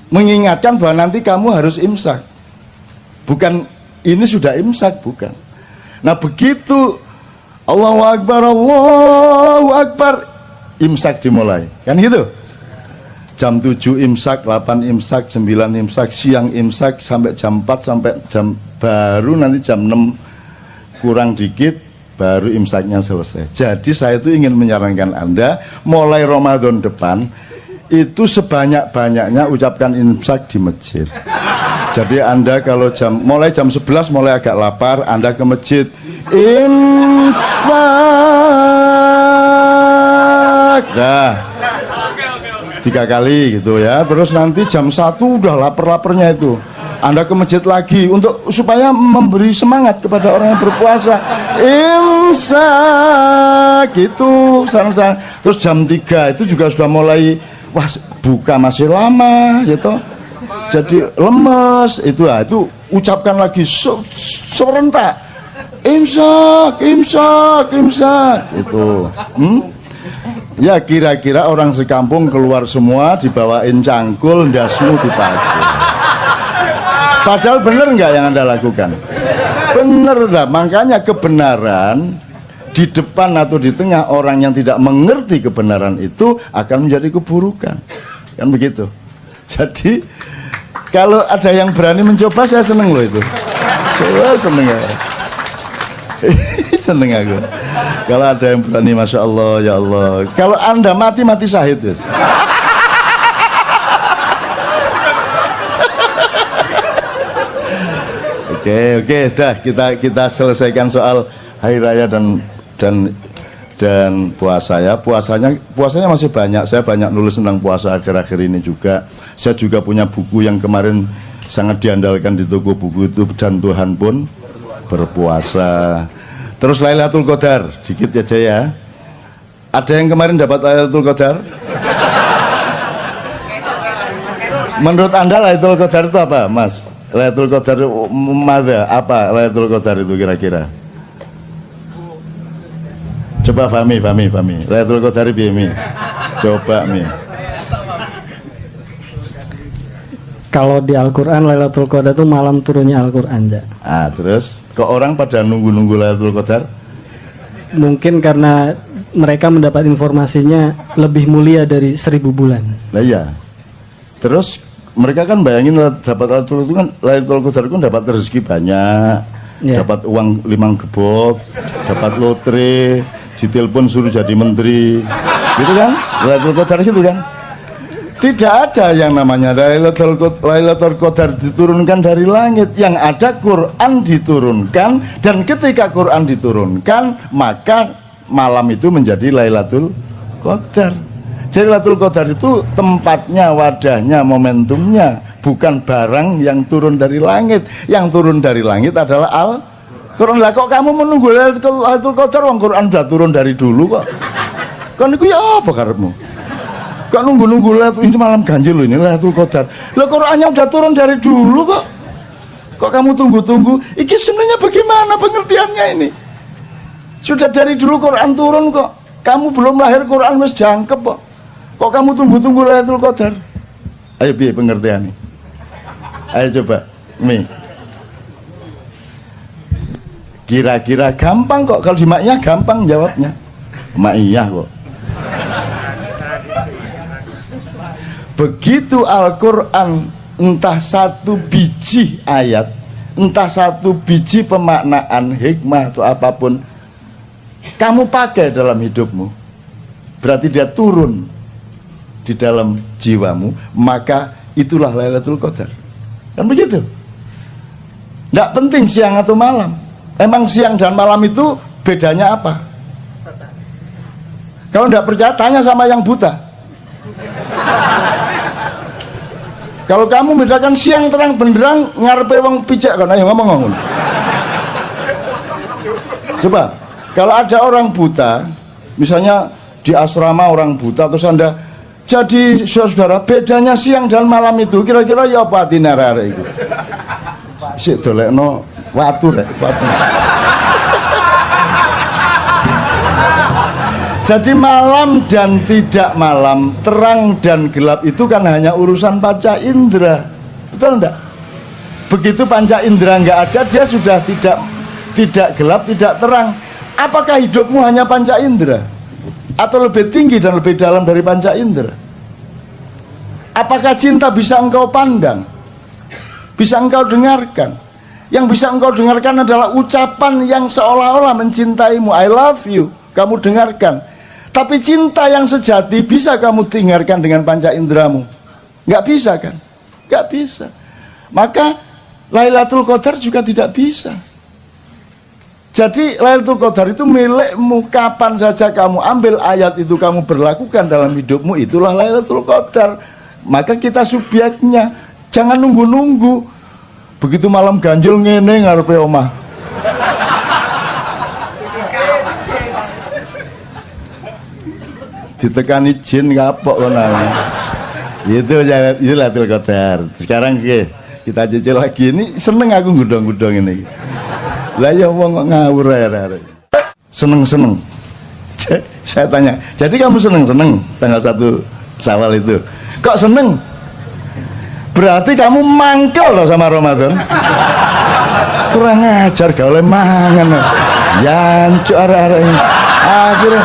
A: mengingatkan bahwa nanti kamu harus imsak. Bukan ini sudah imsak, bukan. Nah begitu Allahu Akbar, imsak dimulai, kan gitu. Jam 7 imsak, 8 imsak, 9 imsak, siang imsak sampai jam 4 sampai baru nanti jam 6 kurang dikit baru imsaknya selesai. Jadi saya itu ingin menyarankan Anda mulai Ramadan depan itu sebanyak-banyaknya ucapkan imsak di masjid. Jadi Anda kalau mulai jam 11 mulai agak lapar, Anda ke masjid imsak. Dah 3 kali gitu ya. Terus nanti jam 1 udah lapar-laparnya itu, Anda ke masjid lagi untuk supaya memberi semangat kepada orang yang berpuasa. Imsak gitu. Terus jam 3 itu juga sudah mulai, wah buka masih lama gitu. Jadi lemes itu ucapkan lagi serentak. Imsak itu. Ya kira-kira orang sekampung keluar semua dibawain cangkul, ndasmu dipakai. Padahal benar nggak yang Anda lakukan? Benar lah, makanya kebenaran di depan atau di tengah orang yang tidak mengerti kebenaran itu akan menjadi keburukan, kan begitu. Jadi kalau ada yang berani mencoba, saya seneng loh itu. Saya seneng ya. Seneng aku. Kalau ada yang berani, masya Allah, ya Allah. Kalau Anda mati syahid yes. Oke, dah kita selesaikan soal hari raya dan puasa ya. Puasanya masih banyak. Saya banyak nulis tentang puasa akhir-akhir ini juga. Saya juga punya buku yang kemarin sangat diandalkan di toko buku itu, dan Tuhan pun berpuasa. Terus Lailatul Qadar, dikit aja ya. Ada yang kemarin dapat Lailatul Qadar? Menurut Anda Lailatul Qadar itu apa, Mas? Lailatul Qadar apa Lailatul Qadar itu kira-kira? Coba Fahmi. Lailatul Qadar piye? Coba Mi.
D: Kalau di Al-Quran Lailatul Qadar itu malam turunnya Al-Quran ya.
A: Terus kok orang pada nunggu Lailatul Qadar?
D: Mungkin karena mereka mendapat informasinya lebih mulia dari 1000 bulan.
A: Nah iya. Terus mereka kan bayangin dapat Lailatul Qadar itu dapat rezeki banyak, dapat uang 5 gebok, dapat lotre, ditelepon suruh jadi menteri, gitu kan? Lailatul Qadar gitu kan? Tidak ada yang namanya Lailatul Qadar diturunkan dari langit. Yang ada Quran diturunkan, dan ketika Quran diturunkan maka malam itu menjadi Lailatul Qadar. Jadi Lailatul Qadar itu tempatnya, wadahnya, momentumnya, bukan barang yang turun dari langit. Yang turun dari langit adalah Al-Quran. Lah kok kamu menunggu Lailatul Qadar, wong Quran sudah turun dari dulu kok. Kan itu ya apa karepmu? Kok nunggu ini malam ganjil loh, ini Lailatul Qadar. Lah Qurannya udah turun dari dulu kok. Kok kamu tunggu-tunggu? Iki sebenarnya bagaimana pengertiannya ini? Sudah dari dulu Quran turun kok. Kamu belum lahir Quran wis jangkep kok. Kok kamu tunggu-tunggu Lailatul Qadar? Ayo piye pengertiannya? Ayo coba, Mi. Kira-kira gampang kok, kalau di Ma'iyah gampang jawabnya. Ma'iyah kok. Begitu Al-Quran, entah satu biji ayat, entah satu biji pemaknaan, hikmah atau apapun, kamu pakai dalam hidupmu, berarti dia turun di dalam jiwamu, maka itulah Lailatul Qadar. Kan begitu? Tidak penting siang atau malam. Emang siang dan malam itu bedanya apa? Kalau tidak percaya, tanya sama yang buta. Kalau kamu bedakan siang terang benderang, ngarepe wong picek kan, ayo ngomong. Sebab kalau ada orang buta, misalnya di asrama orang buta, terus Anda jadi saudara, bedanya siang dan malam itu kira-kira ya apa tinarare itu? Sik dolekno watu rek, watu. Jadi malam dan tidak malam, terang dan gelap itu kan hanya urusan panca indera. Betul enggak? Begitu panca indera enggak ada, dia sudah tidak gelap, tidak terang. Apakah hidupmu hanya panca indera? Atau lebih tinggi dan lebih dalam dari panca indera? Apakah cinta bisa engkau pandang? Bisa engkau dengarkan? Yang bisa engkau dengarkan adalah ucapan yang seolah-olah mencintaimu. I love you. Kamu dengarkan. Tapi cinta yang sejati bisa kamu dengarkan dengan panca inderamu? Nggak bisa kan? Nggak bisa. Maka Lailatul Qadar juga tidak bisa. Jadi Lailatul Qadar itu milikmu. Kapan saja kamu ambil ayat itu, kamu berlakukan dalam hidupmu, itulah Lailatul Qadar. Maka kita subjeknya. Jangan nunggu-nunggu. Begitu malam ganjil ngene ngarepe omah. Ditekani jin kapok kan. Itu Lailatul Qadar. Sekarang kita cicil lagi. Ini seneng aku gudong-gudong ini. Lah ya wong kok ngawur ae. Seneng-seneng. Saya tanya, jadi kamu seneng-seneng tanggal 1 Syawal itu? Kok seneng? Berarti kamu mangkel loh sama Ramadan. Kurang ajar gak oleh mangan. Jancuk arek-arek ini. Akhirnya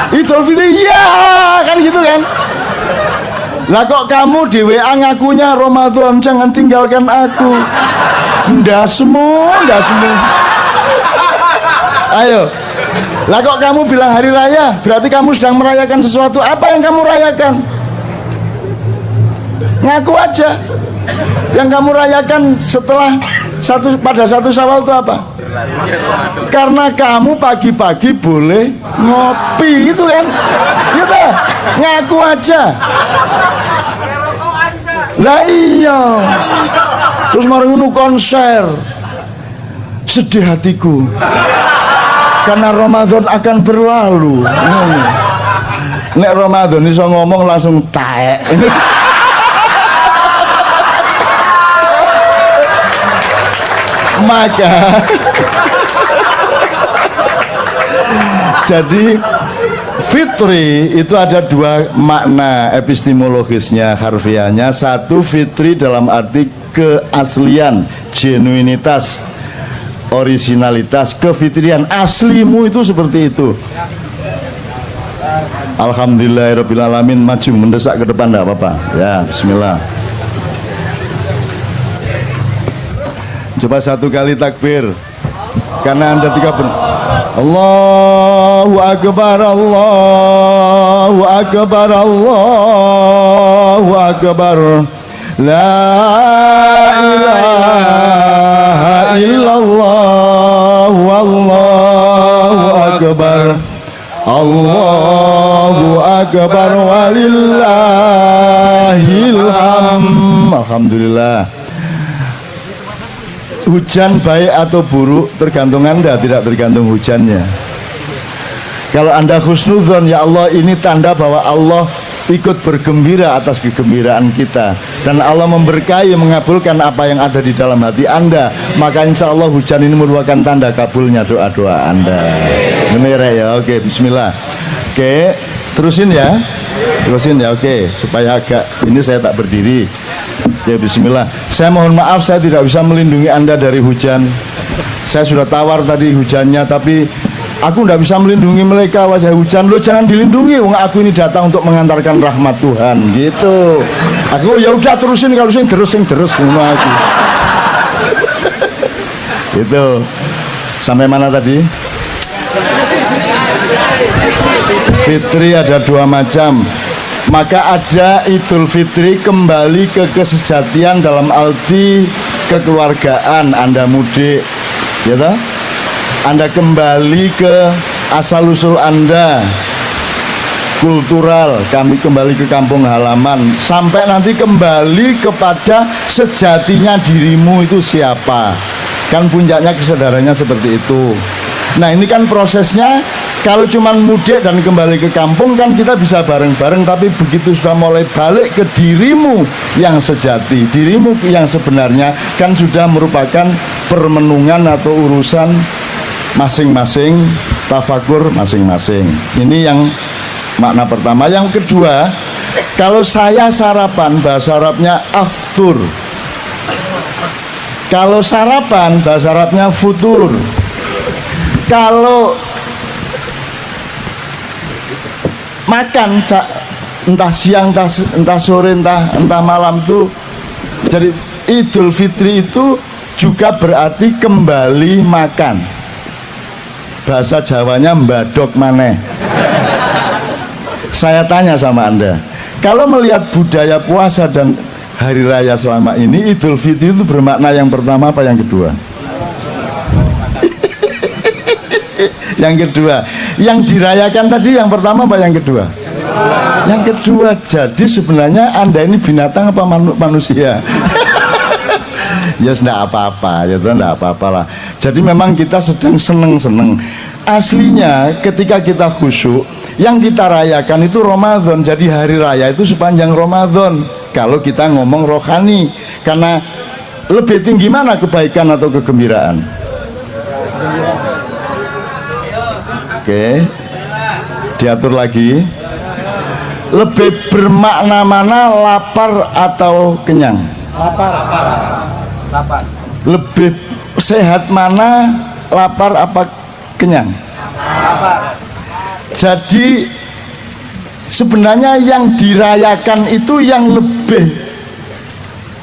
A: Idul Fitri ya kan gitu kan. Lah kok kamu di WA ngakunya Ramadan jangan tinggalkan aku. Ndak semua. Ayo. Lah kok kamu bilang hari raya, berarti kamu sedang merayakan sesuatu. Apa yang kamu rayakan? Ngaku aja. Yang kamu rayakan pada 1 Syawal itu apa? Karena kamu pagi-pagi boleh ngopi, itu kan? Gitu. Ngaku aja. Lah iya. Terus mari ngono konser. Sedih hatiku. Karena Ramadan akan berlalu. Nek Ramadan iso ngomong langsung taek. Maka jadi fitri itu ada dua makna epistemologisnya, harfiahnya. Satu, fitri dalam arti keaslian, genuinitas, originalitas, kefitrian, aslimu itu seperti itu. Alhamdulillahirrabbilalamin. Maju mendesak ke depan, enggak apa-apa ya. Bismillah. Coba satu kali takbir. Karena Anda 30. Allahu Akbar, Allahu Akbar, Allahu Akbar. La ilaha illallah, wallahu akbar. Allahu Akbar walillahil hamd. Alhamdulillah. Hujan baik atau buruk tergantung Anda, tidak tergantung hujannya. Kalau Anda husnudzon, ya Allah, ini tanda bahwa Allah ikut bergembira atas kegembiraan kita, dan Allah memberkahi, mengabulkan apa yang ada di dalam hati Anda, maka insya Allah hujan ini merupakan tanda kabulnya doa-doa Anda. Benar ya? Oke, bismillah. Oke, terusin ya. Oke, supaya agak ini saya tak berdiri. Ya bismillah. Saya mohon maaf saya tidak bisa melindungi Anda dari hujan. Saya sudah tawar tadi hujannya, tapi aku tidak bisa melindungi mereka wajah hujan. Lo jangan dilindungi, wong aku ini datang untuk mengantarkan rahmat Tuhan gitu. Aku ya udah terusin, kalau sing terus ngono aku. Gitu. Sampai mana tadi? Fitri ada dua macam. Maka ada Idul Fitri kembali ke kesejatian dalam arti kekeluargaan. Anda mudik, ya toh? Anda kembali ke asal-usul Anda, kultural, kami kembali ke kampung halaman, sampai nanti kembali kepada sejatinya dirimu itu siapa. Kan puncaknya kesadarannya seperti itu. Nah ini kan prosesnya. Kalau cuma mudik dan kembali ke kampung kan kita bisa bareng-bareng, tapi begitu sudah mulai balik ke dirimu yang sejati, dirimu yang sebenarnya, kan sudah merupakan permenungan atau urusan masing-masing, tafakur masing-masing. Ini yang makna pertama. Yang kedua, kalau saya sarapan, bahasa Arabnya aftur. Kalau sarapan, bahasa Arabnya futur. Kalau makan entah siang, entah sore, entah malam tuh, jadi Idul Fitri itu juga berarti kembali makan. Bahasa Jawanya mbadok maneh. Saya tanya sama Anda, kalau melihat budaya puasa dan hari raya selama ini, Idul Fitri itu bermakna yang pertama apa yang kedua? Yang kedua. Yang dirayakan tadi yang pertama apa yang kedua? Yang kedua. Jadi sebenarnya Anda ini binatang apa manusia? Ya tidak apa-apa, ya tidak apa-apa lah. Jadi memang kita sedang seneng-seneng. Aslinya ketika kita khusyuk, yang kita rayakan itu Ramadan. Jadi hari raya itu sepanjang Ramadan. Kalau kita ngomong rohani, karena lebih tinggi mana kebaikan atau kegembiraan? Oke, diatur lagi. Lebih bermakna mana lapar atau kenyang? Lapar. Lebih sehat mana lapar apa kenyang? Lapar. Jadi sebenarnya yang dirayakan itu yang lebih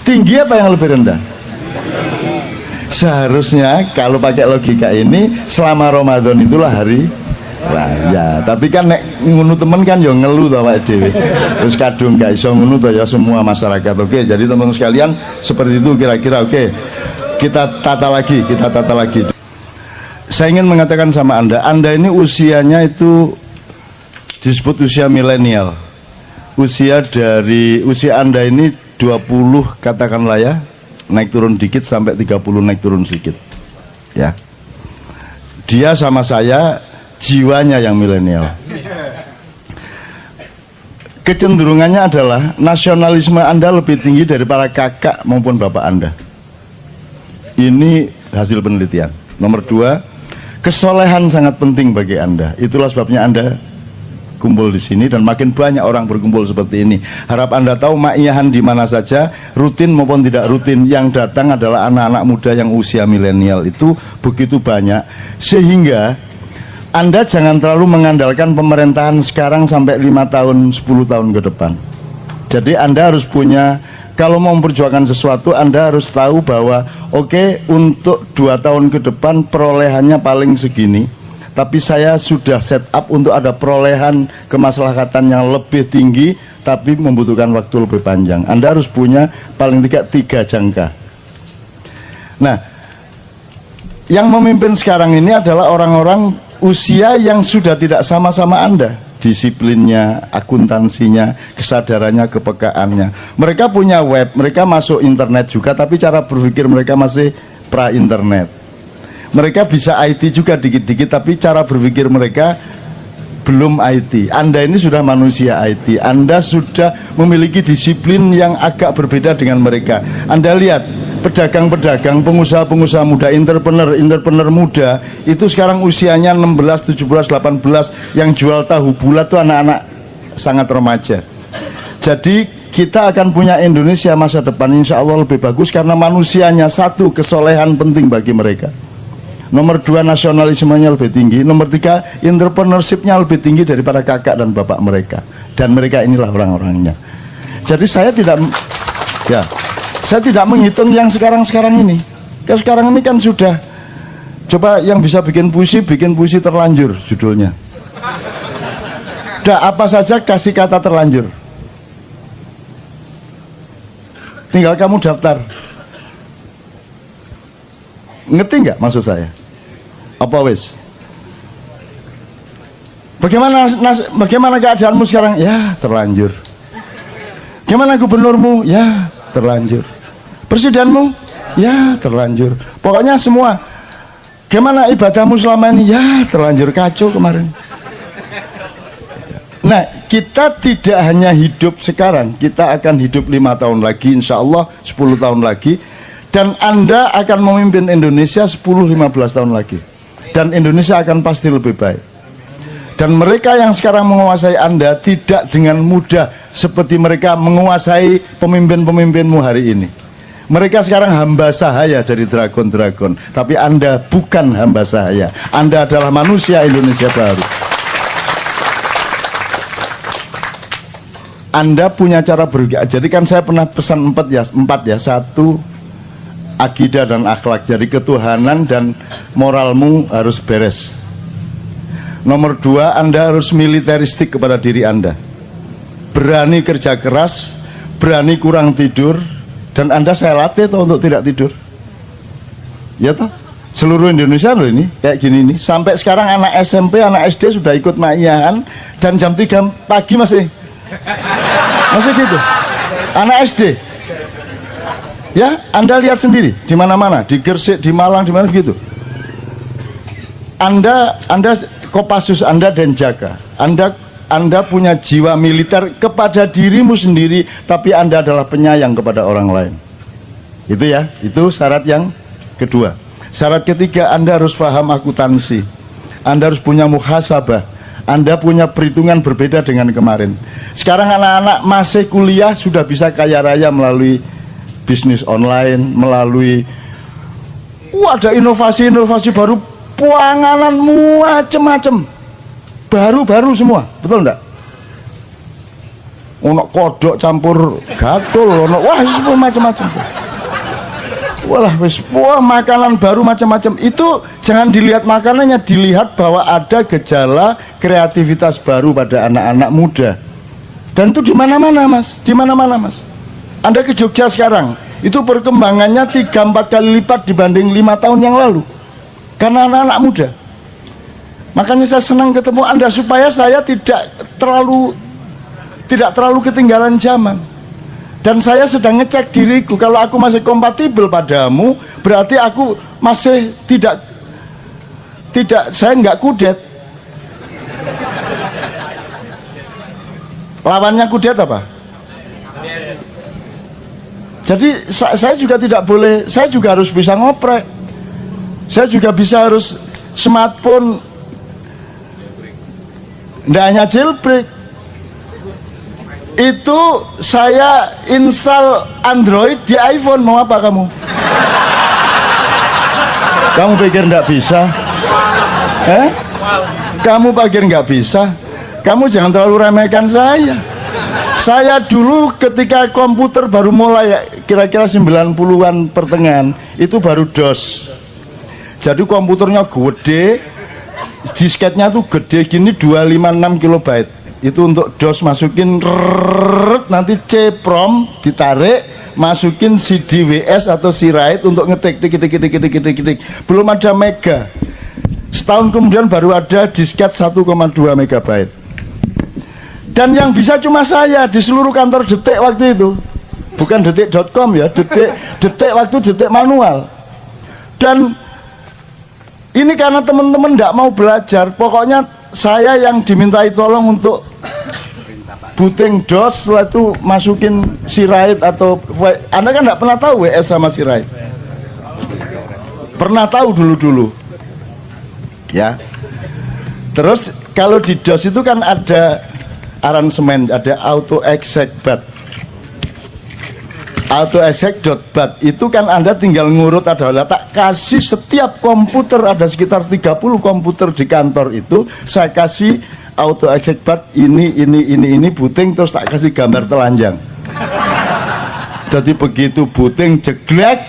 A: tinggi apa yang lebih rendah? Seharusnya kalau pakai logika ini selama Ramadan itulah hari raya. Tapi kan nek ngunu temen kan yo ngeluh to awake dhewe. Terus kadung gak iso ngunu to ya semua masyarakat. Oke, jadi teman-teman sekalian seperti itu kira-kira. Oke. Kita tata lagi. Saya ingin mengatakan sama Anda ini usianya itu disebut usia milenial. Usia Anda ini 20 katakanlah ya, naik turun dikit sampai 30 naik turun sedikit. Ya. Dia sama saya jiwanya yang milenial. Kecenderungannya adalah nasionalisme Anda lebih tinggi dari para kakak maupun bapak Anda. Ini hasil penelitian. Nomor 2, kesolehan sangat penting bagi Anda. Itulah sebabnya Anda kumpul di sini dan makin banyak orang berkumpul seperti ini. Harap Anda tahu ma'iyahan di mana saja, rutin maupun tidak rutin, yang datang adalah anak-anak muda yang usia milenial itu begitu banyak, sehingga Anda jangan terlalu mengandalkan pemerintahan sekarang sampai 5 tahun, 10 tahun ke depan. Jadi Anda harus punya, kalau mau memperjuangkan sesuatu, Anda harus tahu bahwa oke, untuk 2 tahun ke depan perolehannya paling segini, tapi saya sudah set up untuk ada perolehan kemaslahatan yang lebih tinggi, tapi membutuhkan waktu lebih panjang. Anda harus punya paling tidak 3 jangka. Nah, yang memimpin sekarang ini adalah orang-orang usia yang sudah tidak sama-sama Anda, disiplinnya, akuntansinya, kesadarannya, kepekaannya. Mereka punya web, mereka masuk internet juga, tapi cara berpikir mereka masih pra-internet. Mereka bisa IT juga dikit-dikit, tapi cara berpikir mereka belum IT. Anda ini sudah manusia IT. Anda sudah memiliki disiplin yang agak berbeda dengan mereka. Anda lihat pedagang-pedagang, pengusaha-pengusaha muda, entrepreneur muda itu sekarang usianya 16, 17, 18, yang jual tahu bulat itu anak-anak sangat remaja. Jadi kita akan punya Indonesia masa depan insya Allah lebih bagus karena manusianya satu, kesolehan penting bagi mereka. Nomor 2, nasionalismenya lebih tinggi. Nomor 3, entrepreneurship-nya lebih tinggi daripada kakak dan bapak mereka. Dan mereka inilah orang-orangnya. Jadi saya tidak menghitung yang sekarang-sekarang ini. Sekarang ini kan sudah, coba yang bisa bikin puisi terlanjur judulnya. Udah apa saja kasih kata terlanjur. Tinggal kamu daftar. Ngerti nggak maksud saya? Apa wis? Bagaimana keadaanmu sekarang? Ya, terlanjur. Gimana gubernurmu? Ya, terlanjur. Presidenmu? Ya, terlanjur. Pokoknya semua. Gimana ibadahmu selama ini? Ya, terlanjur, kacau kemarin. Nah, kita tidak hanya hidup sekarang, kita akan hidup 5 tahun lagi, insya Allah 10 tahun lagi, dan Anda akan memimpin Indonesia 10-15 tahun lagi, dan Indonesia akan pasti lebih baik. Dan mereka yang sekarang menguasai Anda tidak dengan mudah seperti mereka menguasai pemimpin-pemimpinmu hari ini. Mereka sekarang hamba sahaya dari dragon-dragon, tapi Anda bukan hamba sahaya, Anda adalah manusia Indonesia baru. Anda punya cara berpikir. Jadi kan saya pernah pesan 4 ya. 1, akidah dan akhlak. Jadi ketuhanan dan moralmu harus beres. Nomor 2, Anda harus militeristik kepada diri Anda. Berani kerja keras, berani kurang tidur, dan Anda saya latih toh untuk tidak tidur. Ya toh? Seluruh Indonesia loh ini kayak gini nih. Sampai sekarang anak SMP, anak SD sudah ikut maiyahan, dan jam 3 pagi masih gitu. Anak SD. Ya, Anda lihat sendiri di mana-mana, di Gresik, di Malang, di mana gitu. Anda Kopassus, Anda Denjaka. Anda punya jiwa militer kepada dirimu sendiri, tapi Anda adalah penyayang kepada orang lain. Itu ya, itu syarat yang kedua. Syarat ketiga, Anda harus paham akuntansi. Anda harus punya muhasabah. Anda punya perhitungan berbeda dengan kemarin. Sekarang anak-anak masih kuliah sudah bisa kaya raya melalui bisnis online, melalui ada inovasi-inovasi baru, panganan macam-macam, baru-baru semua, betul enggak? Ono kodok campur gatul, wah semua macam-macam. Walah wis, wah makanan baru macam-macam. Itu jangan dilihat makanannya, dilihat bahwa ada gejala kreativitas baru pada anak-anak muda. Dan itu di mana-mana mas, di mana-mana mas. Anda ke Jogja sekarang, itu perkembangannya 3-4 kali lipat dibanding 5 tahun yang lalu. Karena anak-anak muda. Makanya saya senang ketemu Anda supaya saya tidak terlalu ketinggalan zaman. Dan saya sedang ngecek diriku, kalau aku masih kompatibel padamu, berarti aku masih tidak saya nggak kudet. Lawannya kudet apa? Jadi saya juga tidak boleh, saya juga harus bisa ngoprek. Saya juga harus smartphone, nggak hanya jailbreak. Itu saya install Android di iPhone. Mau apa kamu? Kamu pikir nggak bisa? Kamu pikir nggak bisa? Kamu jangan terlalu remehkan saya. Saya dulu ketika komputer baru mulai, kira-kira 90-an pertengahan, itu baru DOS. Jadi komputernya gede, disketnya tuh gede gini, 256 kilobyte. Itu untuk DOS, masukin nanti C-prom ditarik, masukin CD WS atau C-write untuk ngetik tik. Belum ada mega. Setahun kemudian baru ada disket 1,2 megabyte. Dan yang bisa cuma saya di seluruh kantor Detik waktu itu. Bukan detik.com ya, detik waktu detik manual. Dan ini karena teman-teman tidak mau belajar, pokoknya saya yang dimintai tolong untuk booting DOS, setelah itu masukin C-write atau Anda kan tidak pernah tahu WS sama C-write. Pernah tahu dulu-dulu ya. Terus kalau di DOS itu kan ada aransemen, ada auto exec bat. autoexec.bat itu kan Anda tinggal ngurut, adalah tak kasih setiap komputer, ada sekitar 30 komputer di kantor itu, saya kasih autoexec.bat ini booting, terus tak kasih gambar telanjang. Jadi begitu booting jeglek